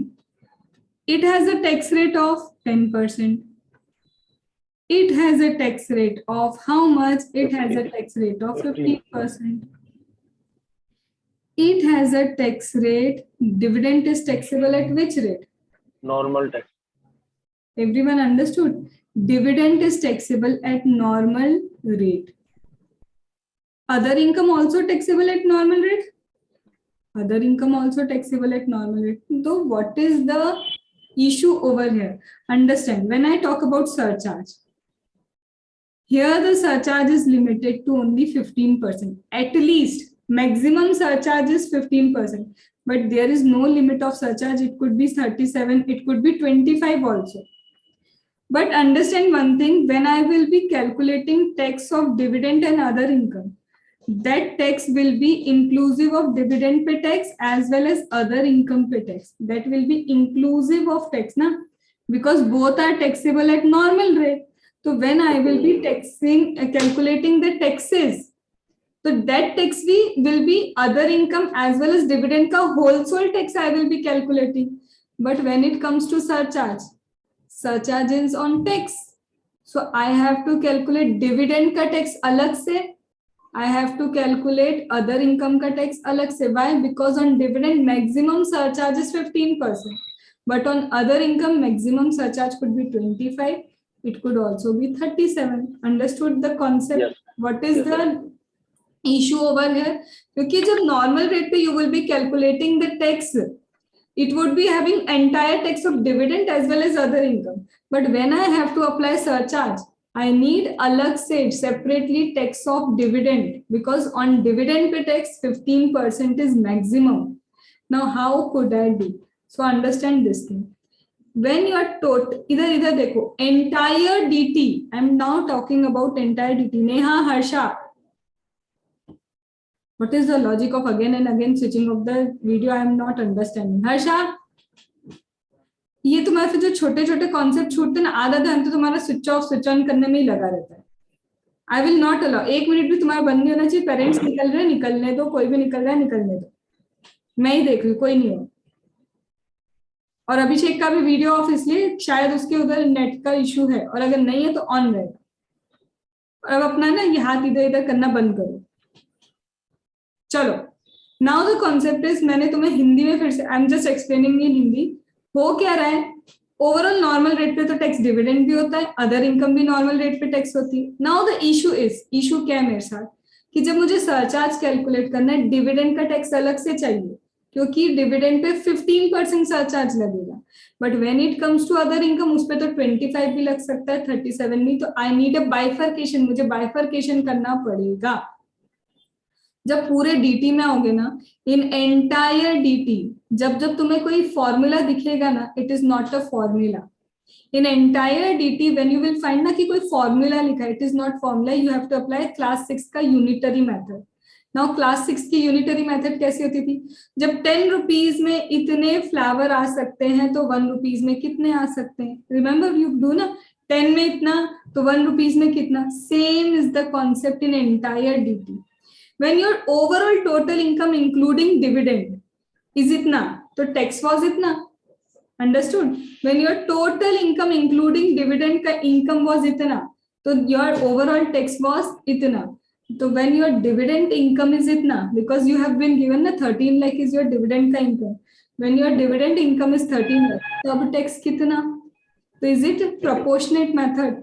It has a tax rate of 10%. It has a tax rate of how much? It has a tax rate of 15%. It has a tax rate. Dividend is taxable at which rate? Normal tax. Everyone understood? Dividend is taxable at normal rate. Other income also taxable at normal rate? Other income also taxable at normal rate. So what is the issue over here? Understand, when I talk about surcharge, here the surcharge is limited to only 15%. At least Maximum surcharge is 15%, but there is no limit of surcharge. It could be 37, it could be 25 also. But understand one thing, when I will be calculating tax of dividend and other income, that tax will be inclusive of dividend pay tax as well as other income pay tax. That will be inclusive of tax, na? Because both are taxable at normal rate. So when I will be calculating the taxes, so that tax will be other income as well as dividend ka wholesale tax I will be calculating. But when it comes to surcharge is on tax. So I have to calculate dividend ka tax alag se. I have to calculate other income ka tax alag se. Why? Because on dividend maximum surcharge is 15%. But on other income maximum surcharge could be 25. It could also be 37. Understood the concept? Yes. What is Yes, the issue over here? क्योंकि जब normal rate पे you will be calculating the tax, it would be having entire tax of dividend as well as other income. But when I have to apply surcharge, I need alag se separately tax of dividend, because on dividend pay tax 15% is maximum. Now how could I do? So understand this thing. When you are total, either देखो, entire DT, I am now talking about entire DT. Neha, Harsha, what is the logic of again and again switching of the video? I am not understanding. Harsha, ये तुम्हारे जो छोटे छोटे concept छूटते ना, आधा ध्यान तो तुम्हारा स्विच ऑफ स्विच ऑन करने में ही लगा रहता है. I will not allow. 1 minute भी तुम्हारा बंद नहीं होना चाहिए. पेरेंट्स निकल रहे, निकलने दो. कोई भी निकल रहा है, निकलने दो. मैं ही देख रही हूँ, कोई नहीं हो. और अभिषेक का भी वीडियो ऑफ इसलिए शायद उसके उधर नेट का इशू है, और अगर नहीं है तो ऑन रहेगा. और अब अपना ना ये हाथ इधर इधर करना बंद करो. चलो, नाउ द कॉन्सेप्ट इज, मैंने तुम्हें हिंदी में फिर से, आई एम जस्ट एक्सप्लेनिंग इन हिंदी. हो क्या रहा है, ओवरऑल नॉर्मल रेट पे तो टैक्स डिविडेंड भी होता है, अदर इनकम भी नॉर्मल रेट पे टैक्स होती है. नाउ द इशू क्या है मेरे साथ, कि जब मुझे सरचार्ज कैलकुलेट करना है, डिविडेंड का टैक्स अलग से चाहिए, क्योंकि डिविडेंड पे 15% सरचार्ज लगेगा. But when it comes to other income, उस पे तो 25 भी लग सकता है, 37 नहीं. तो आई नीड अ बाइफर्केशन, मुझे बाइफर्केशन करना पड़ेगा. जब पूरे डीटी में आओगे ना, इन एंटायर डीटी, जब जब तुम्हें कोई फॉर्मूला दिखेगा ना, it is not a formula. In entire DT when you will find ना कि कोई फॉर्मूला लिखा है, it is not formula. You have to apply class 6 का यूनिटरी मेथड. नाउ क्लास 6 की यूनिटरी मेथड कैसी होती थी, जब 10 रुपीज में इतने फ्लावर आ सकते हैं तो 1 रुपीज में कितने आ सकते हैं. रिमेंबर यू डू ना, 10 में इतना तो 1 रुपीज में कितना. Same is the concept in entire DT. When your overall total income including dividend is itna, तो tax was itna. Understood? When your total income including dividend का income was itna, तो your overall tax was itna. तो when your dividend income is itna, because you have been given the 13 lakh is your dividend का income. When your dividend income is 13 lakh, तो अब tax कितना? तो is it proportionate method?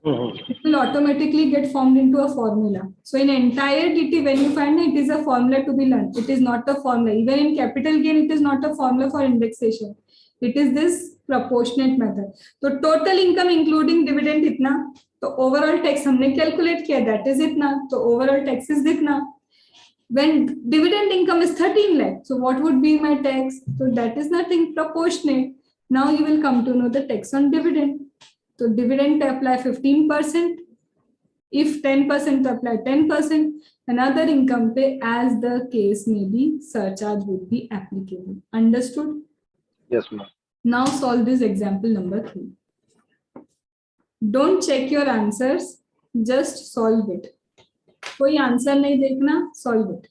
It will automatically get formed into a formula. So in entire DT, when you find it is a formula to be learned. It is not a formula. Even in capital gain, it is not a formula for indexation. It is this proportionate method. So total income including dividend itna, तो overall tax हमने calculate किया, that is itna, तो overall tax is itna. When dividend income is 13 lakh, so what would be my tax? So that is nothing, proportionate. Now you will come to know the tax on dividend. तो dividend पे apply 15%, if 10% तो apply 10%, another income पे as the case में be surcharge would be applicable. Understood? Yes ma'am. Now solve this example number 3. Don't check your answers, just solve it. कोई answer नहीं देखना, solve it.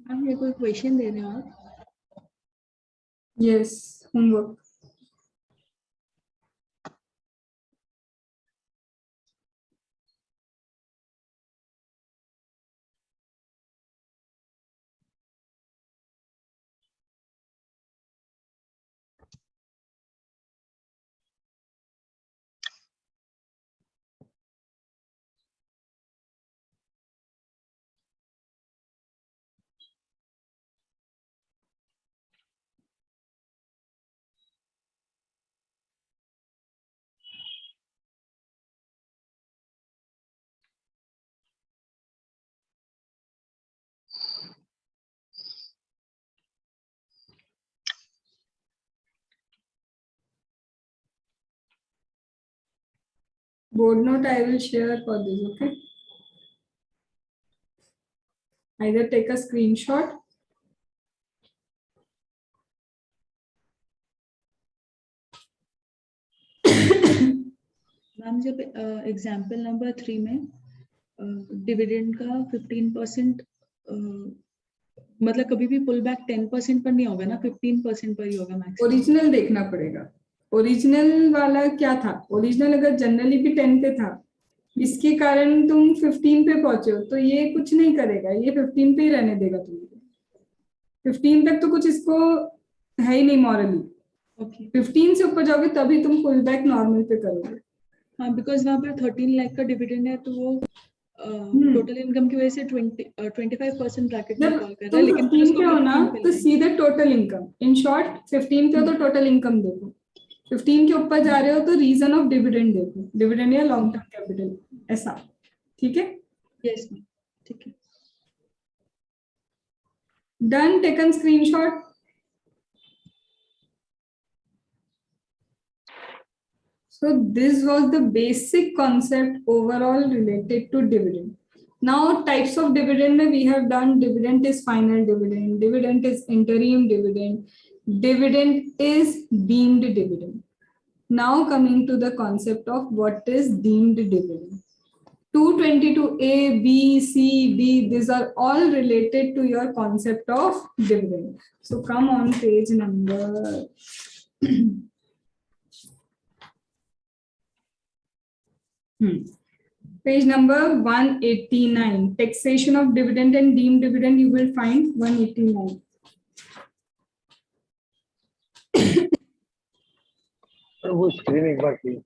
Ma'am मेरे को एक question दे रहे हो आप? Yes, homework. Board note I will share for this, okay? Either take a screenshot. Ma'am जब एग्जाम्पल नंबर 3 में डिविडेंड का 15% मतलब कभी भी पुल बैक 10% पर नहीं होगा ना, 15% पर ही होगा मैक्स। ओरिजिनल देखना पड़ेगा। ओरिजिनल वाला क्या था? ओरिजिनल अगर जनरली भी 10 पे था, इसके कारण तुम 15 पे पहुंचे हो, तो ये कुछ नहीं करेगा, ये 15 पे ही रहने देगा तुमको। 15 तक तो कुछ इसको है ही नहीं मॉरली। ओके 15 से ऊपर जाओगे तभी तुम पुल बैक नॉर्मल पे करोगे। हाँ, बिकॉज वहाँ पर 13 लाख का डिविडेंड है, तो वो टोटल इनकम की वजह से 25% ब्रैकेट में जब कॉल कर रहा तुम है, लेकिन 15 पे उसको हो ना 15 पे तो लाएंगे। सीधे टोटल इनकम। इन शॉर्ट 15 पे हो तो टोटल इनकम देखो, 15 के ऊपर जा रहे हो तो रीजन ऑफ डिविडेंड देखो, डिविडेंड या लॉन्ग टर्म कैपिटल, ऐसा। ठीक है, यस मैम, ठीक है। Done, taken screenshot. So this was the basic concept overall related to dividend. Now types of dividend we have done. Dividend is final dividend, dividend is interim dividend, dividend is deemed dividend. Now coming to the concept of what is deemed dividend. 222A, B, C, D, these are all related to your concept of dividend. So come on page number page number 189. Taxation of dividend and deemed dividend, you will find 189. और वो screen एक बार please.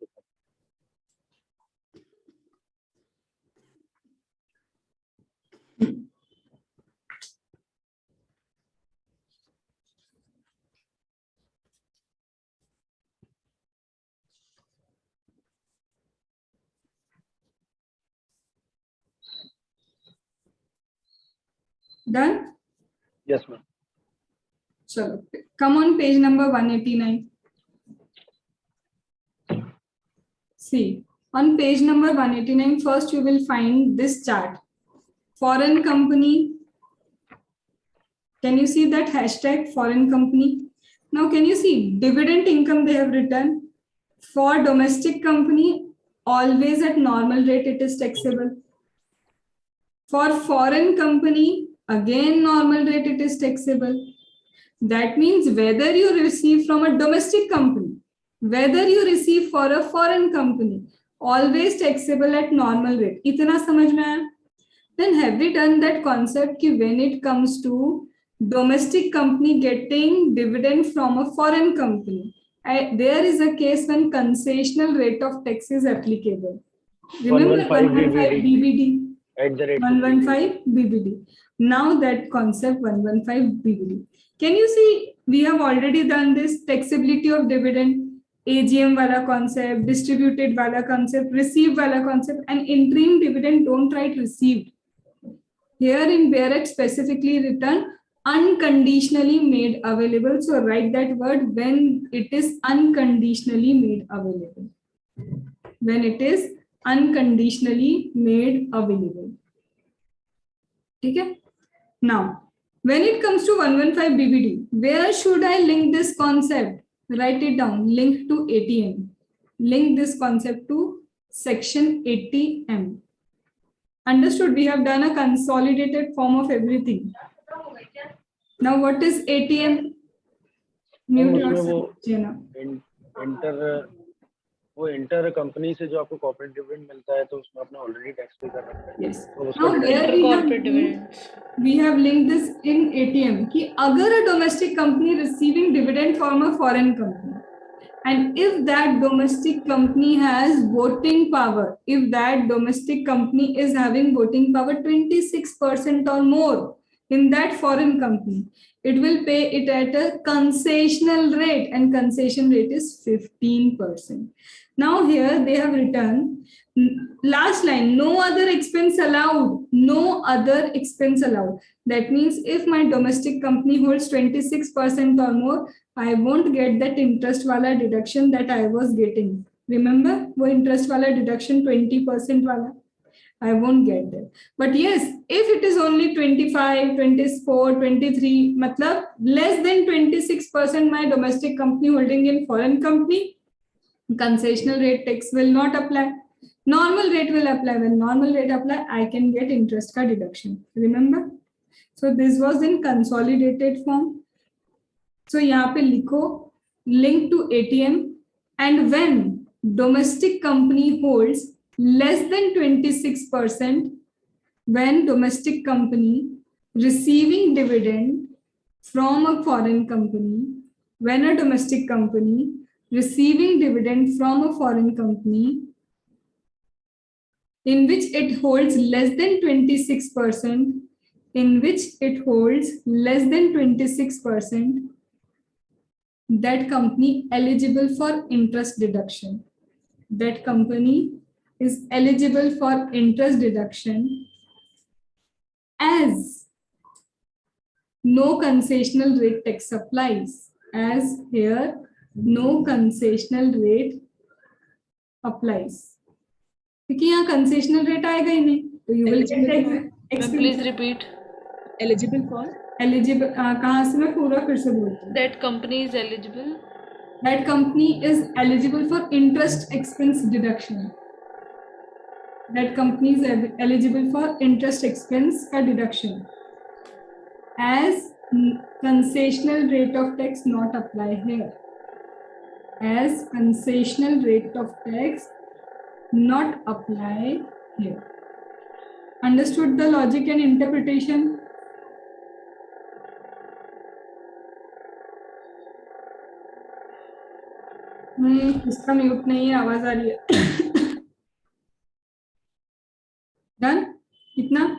Done? Yes ma'am. Chalo, come on page number 189. See, on page number 189, first you will find this chart. Foreign company. Can you see that hashtag foreign company? Now can you see dividend income they have written? For domestic company, always at normal rate it is taxable. For foreign company, again normal rate it is taxable. That means whether you receive from a domestic company, whether you receive for a foreign company, always taxable at normal rate. इतना समझ में आया? Then have we done that concept कि when it comes to domestic company getting dividend from a foreign company, there is a case when concessional rate of tax is applicable. Remember 115 BBD. At the rate 115 BBD. Now that concept 115 BBD. Can you see we have already done this taxability of dividend, AGM wala concept, distributed wala concept, received wala concept, and interim dividend don't write received. Here in BRX specifically written unconditionally made available. So write that word when it is unconditionally made available. When it is unconditionally made available. Okay? Now, when it comes to 115 BBD, where should I link this concept? Write it down. Link to ATM. Link this concept to section 80M. Understood? We have done a consolidated form of everything. Now what is ATM? Mute उसमें yourself, वो Jenna. Inter वो inter company से जो आपको corporate dividend मिलता है तो उसमें आपने ऑलरेडी टैक्स पे कर रखा है Yes. तो उसका Now here deduction we have Intercorporate dividends. we have linked this in ATM कि अगर a domestic company receiving dividend from a foreign company and if that domestic company has voting power, if that domestic company is having voting power 26% or more in that foreign company, it will pay it at a concessional rate, and concession rate is 15%. Now here they have written last line, no other expense allowed, no other expense allowed. That means if my domestic company holds 26% or more, I won't get that interest wala deduction that I was getting. Remember, wo interest wala deduction 20% wala. I won't get that. But yes, if it is only 25, 24, 23, matlab less than 26% my domestic company holding in foreign company, concessional rate tax will not apply. Normal rate will apply. When normal rate apply, I can get interest ka deduction. Remember? So this was in consolidated form. So यहाँ पे लिखो link to ATM, and when domestic company holds less than 26%, when domestic company receiving dividend from a foreign company, when a domestic company receiving dividend from a foreign company in which it holds less than 26%, in which it holds less than 26%, that company eligible for interest deduction. That company is eligible for interest deduction as no concessional rate tax applies. As here, no concessional rate applies. क्योंकि यहाँ concessional rate आएगा ही नहीं, तो you will get Ma'am, expense. please repeat. Eligible for? Eligible कहाँ से मैं पूरा फिर से बोलती हूँ. That company is eligible. That company is eligible for interest expense deduction. That company is eligible for interest expense ka deduction as concessional rate of tax not apply here. As concessional rate of tax not apply here. Understood the logic and interpretation? इसका mute नहीं है, आवाज आ रही है. Done? Itna?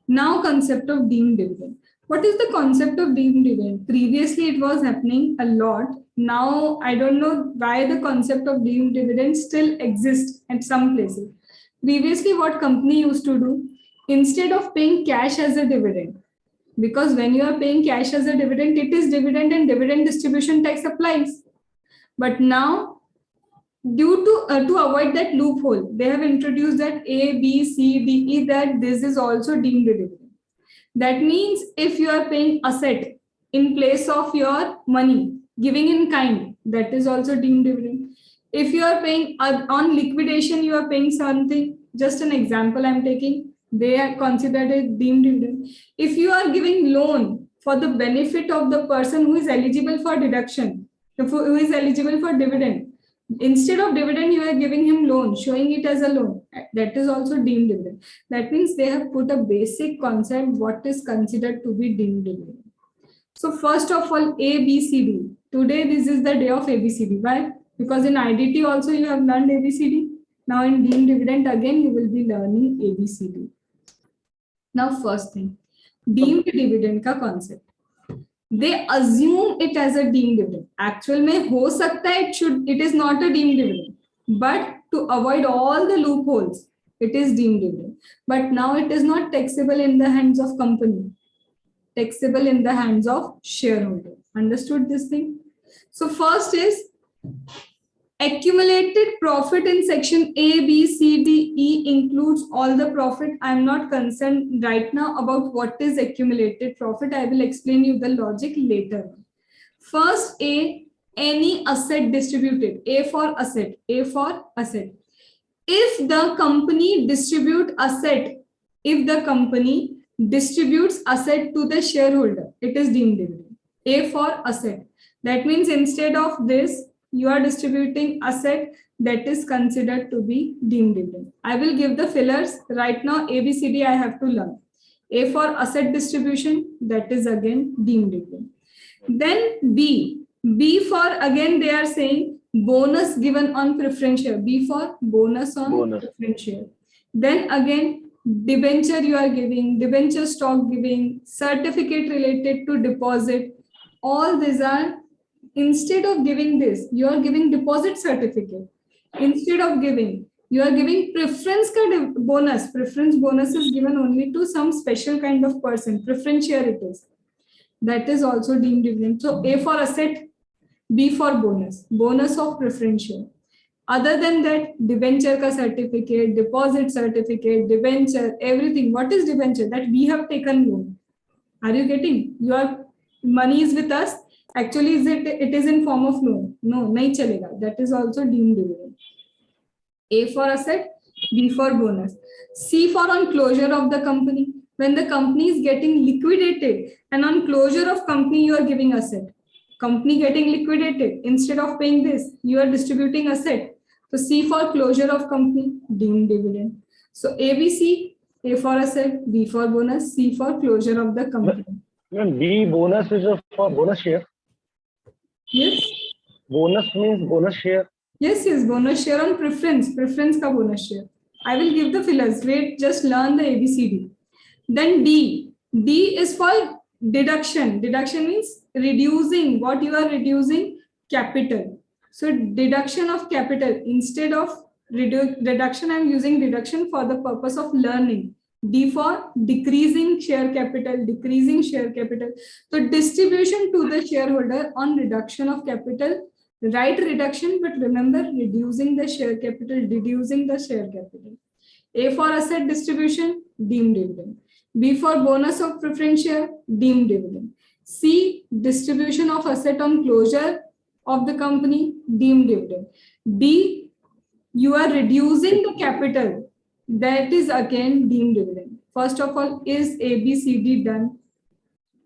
Now concept of deemed dividend. What is the concept of deemed dividend? Previously it was happening a lot. Now I don't know why the concept of deemed dividend still exists at some places. Previously what company used to do, instead of paying cash as a dividend, because when you are paying cash as a dividend, it is dividend and dividend distribution tax applies. But now, due to avoid that loophole, they have introduced that A, B, C, D, E, that this is also deemed a dividend. That means if you are paying asset in place of your money, giving in kind, that is also deemed dividend. If you are paying on liquidation, you are paying something, just an example I'm taking, they are considered a deemed dividend. If you are giving loan for the benefit of the person who is eligible for deduction, who is eligible for dividend, instead of dividend you are giving him loan, showing it as a loan, that is also deemed dividend. That means they have put a basic concept what is considered to be deemed dividend. So first of all, A, B, C, D. Today this is the day of ABCD. Why? Because in IDT also you have learned ABCD. Now in deemed dividend again you will be learning ABCD. Now first thing, deemed dividend का concept. They assume it as a deemed dividend. Actual में हो सकता है it is not a deemed dividend, but to avoid all the loopholes, it is deemed dividend. But now it is not taxable in the hands of company, taxable in the hands of shareholder. Understood this thing? So first is accumulated profit in section A, B, C, D, E includes all the profit. I am not concerned right now about what is accumulated profit. I will explain you the logic later. First, A, any asset distributed. A for asset. A for asset. If the company distribute asset, if the company distributes asset to the shareholder, it is deemed dividend. A for asset. That means instead of this, you are distributing asset, that is considered to be deemed dividend. I will give the fillers right now. A, B, C, D I have to learn. A for asset distribution, that is again deemed dividend. Then B. B for, again they are saying bonus given on preference share. B for bonus on Bonus. preference share. Then again debenture you are giving, debenture stock giving, certificate related to deposit. All these are, instead of giving this, you are giving deposit certificate. Instead of giving, you are giving preference ka bonus. Preference bonus is given only to some special kind of person. Preference share it is. That is also deemed dividend. So A for asset, B for bonus. Bonus of preference share. Other than that, debenture ka certificate, deposit certificate, debenture, everything. What is debenture? That we have taken loan. Are you getting? Your money is with us. Actually, it is in form of loan. No, nahi chalega. That is also deemed dividend. A for asset, B for bonus. C for on closure of the company. When the company is getting liquidated and on closure of company, you are giving asset. Company getting liquidated. Instead of paying this, you are distributing asset. So C for closure of company, deemed dividend. So A, B, C, A for asset, B for bonus, C for closure of the company. Ma'am, B bonus is for bonus share. Yes. Bonus means bonus share. Yes, bonus share on preference. Preference ka bonus share. I will give the fillers. Wait, just learn the ABCD. Then D. D is for deduction. Deduction means reducing. What you are reducing? Capital. So deduction of capital. Instead of reduction, I am using deduction for the purpose of learning. D for decreasing share capital. Decreasing share capital. So distribution to the shareholder on reduction of capital. Write reduction, but remember reducing the share capital, reducing the share capital. A for asset distribution, deemed dividend. B for bonus of preference share, deemed dividend. C, distribution of asset on closure of the company, deemed dividend. D, you are reducing the capital, that is again deemed dividend. First of all, is A, B, C, D done?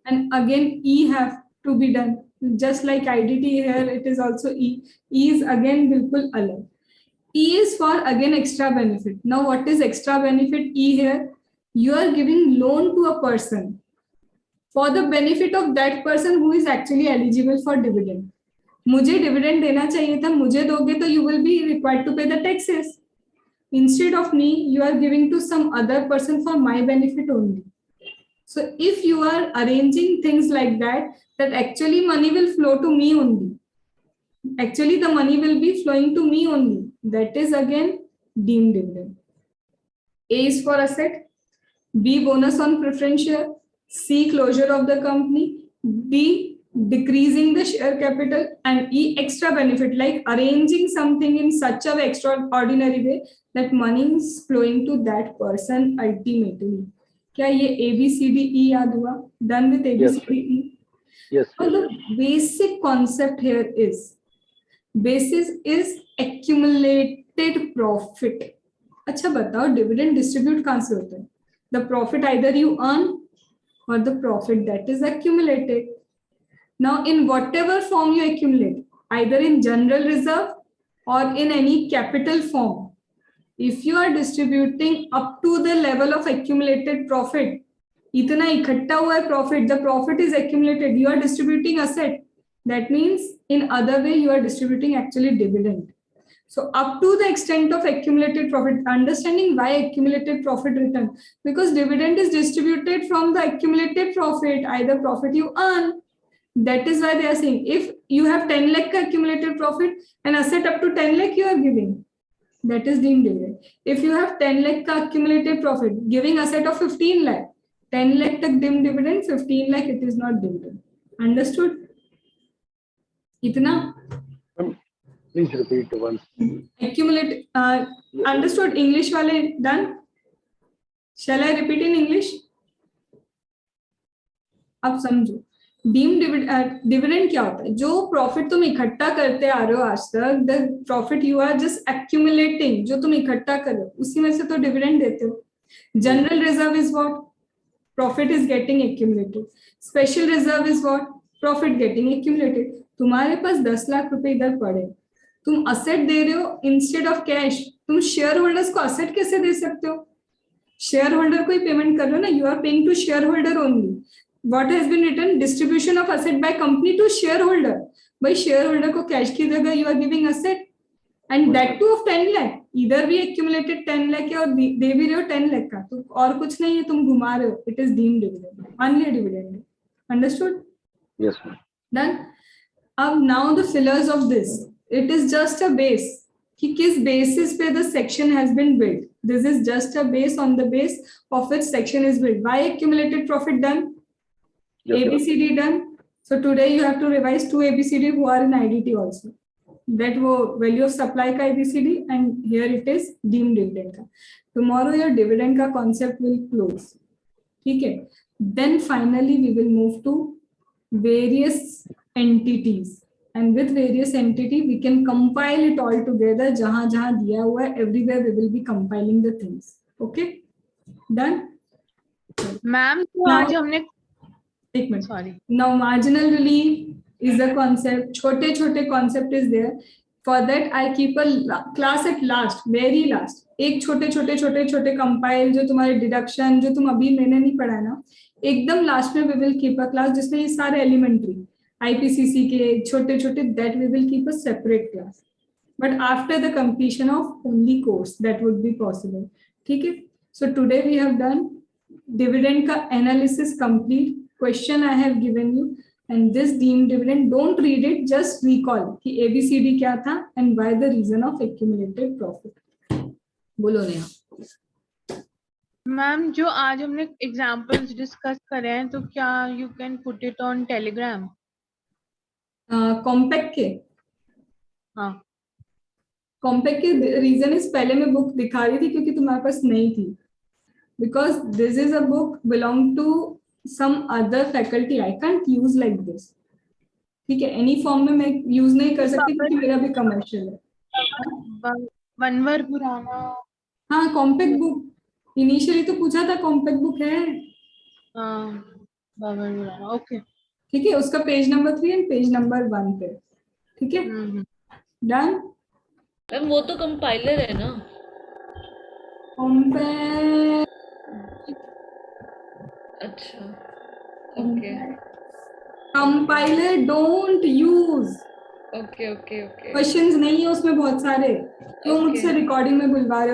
And again, E have to be done. Just like IDT here, it is also E. E is again bilkul alag. E is for again extra benefit. Now, what is extra benefit? E here, you are giving loan to a person for the benefit of that person who is actually eligible for dividend. मुझे dividend देना चाहिए था, मुझे दोगे तो you will be required to pay the taxes. Instead of me, you are giving to some other person for my benefit only. So if you are arranging things like that, that actually money will flow to me only. Actually, the money will be flowing to me only. That is again deemed dividend. A is for asset, B bonus on preference share, C closure of the company, D decreasing the share capital, and E extra benefit, like arranging something in such an extraordinary way that money is flowing to that person ultimately. क्या ये ABCDE याद हुआ? Done with ABCDE? Yes. So the basic concept here is, basis is accumulated profit. अच्छा बताओ dividend distribute कहाँ से होता है? The profit either you earn or the profit that is accumulated. Now in whatever form you accumulate, either in general reserve or in any capital form, if you are distributing up to the level of accumulated profit, इतना इकट्ठा हुआ है profit, the profit is accumulated, you are distributing asset. That means in other way you are distributing actually dividend. So up to the extent of accumulated profit, understanding why accumulated profit return, because dividend is distributed from the accumulated profit, either profit you earn. That is why they are saying if you have 10 lakh accumulated profit, an asset up to 10 lakh you are giving. That is deemed dividend. If you have 10 lakh accumulated profit, giving asset of 15 lakh, 10 lakh tak deemed dividend, 15 lakh it is not dividend. Understood? Itna? Please repeat once. Accumulate. Understood? English wale done? Shall I repeat in English? अब समझो deem dividend क्या होता है? जो profit तुम इकट्ठा करते आ रहे हो आज तक, the profit you are just accumulating, जो तुम इकट्ठा कर रहे हो उसी में से तो डिविडेंड देते हो. General reserve is what? profit is getting accumulated. Special reserve is what? Profit getting accumulated. तुम्हारे पास 10 लाख रुपए इधर पड़े, तुम असेट दे रहे हो इंस्टेड ऑफ कैश, तुम शेयर होल्डर्स को असेट कैसे दे सकते हो? शेयर होल्डर को ही पेमेंट कर रहे हो ना, you are paying to shareholder only. What has been written? Distribution of asset by company to shareholder. भाई शेयर होल्डर को कैश की जगह you are giving asset, and that too of 10 lakh. इधर भी एक्यूमुलेटेड 10 लाख है और दे भी रहे हो 10 लाख का, तो और कुछ नहीं है, तुम घुमा रहे हो. इट इज डीम्ड डिविडेंड, मान लिया dividend. Understood? Yes ma'am. Done. अब now the fillers of this, it is just a base कि किस बेसिस पे the section has been build. This is just a base on the base of which section is build. Why accumulated profit done? ABCD done. So today you have to revise 2 ABCD who are in IDT also. That वो value of supply का ABCD and here it is deemed dividend का. Tomorrow your dividend का concept will close. ठीक है. Then finally we will move to various entities, and with various entity we can compile it all together. जहाँ जहाँ दिया हुआ है everywhere we will be compiling the things. Okay? Done? Ma'am तो Now- आज हमने एक minute. Sorry Now marginal relief is a concept. छोटे छोटे concept is there. For that I keep a class at last, very last. एक छोटे छोटे छोटे छोटे compile जो तुम्हारे deduction जो तुम अभी मैंने नहीं पढ़ा ना, एकदम last में we will keep a class जिसमें ये सारे elementary IPCC के छोटे छोटे, that we will keep a separate class. But after the completion of only course that would be possible. ठीक है. So today we have done dividend का analysis complete. Question I have given you, and this deemed dividend, don't read it, just recall कि ABCD क्या था and why the reason of accumulated profit. बोलो Neha. Ma'am जो आज हमने examples discuss करे हैं तो क्या you can put it on Telegram? Compact के हाँ कॉम्पैक्ट के रीजन इज पहले मैं बुक दिखा रही थी क्योंकि तुम्हारे पास नहीं थी, because this is a book belong to some other faculty. I can't use like this. ठीक है. एनी फॉर्म में मैं यूज नहीं कर सकती क्योंकि मेरा भी कमर्शियल है. वनवर पुराना. हाँ कॉम्पैक्ट बुक इनिशियली तो पूछा था, कॉम्पैक्ट बुक है. हाँ वनवर पुराना. ओके. ठीक है. उसका page number 3 and page number 1 पे. ठीक है. डन. मैम वो तो कंपाइलर है ना. कॉम्पैक्ट. अच्छा okay compiler don't use. Okay okay okay. Questions नहीं है उसमें बहुत सारे. क्यों Okay. मुझसे रिकॉर्डिंग में बुलवा रहे हो?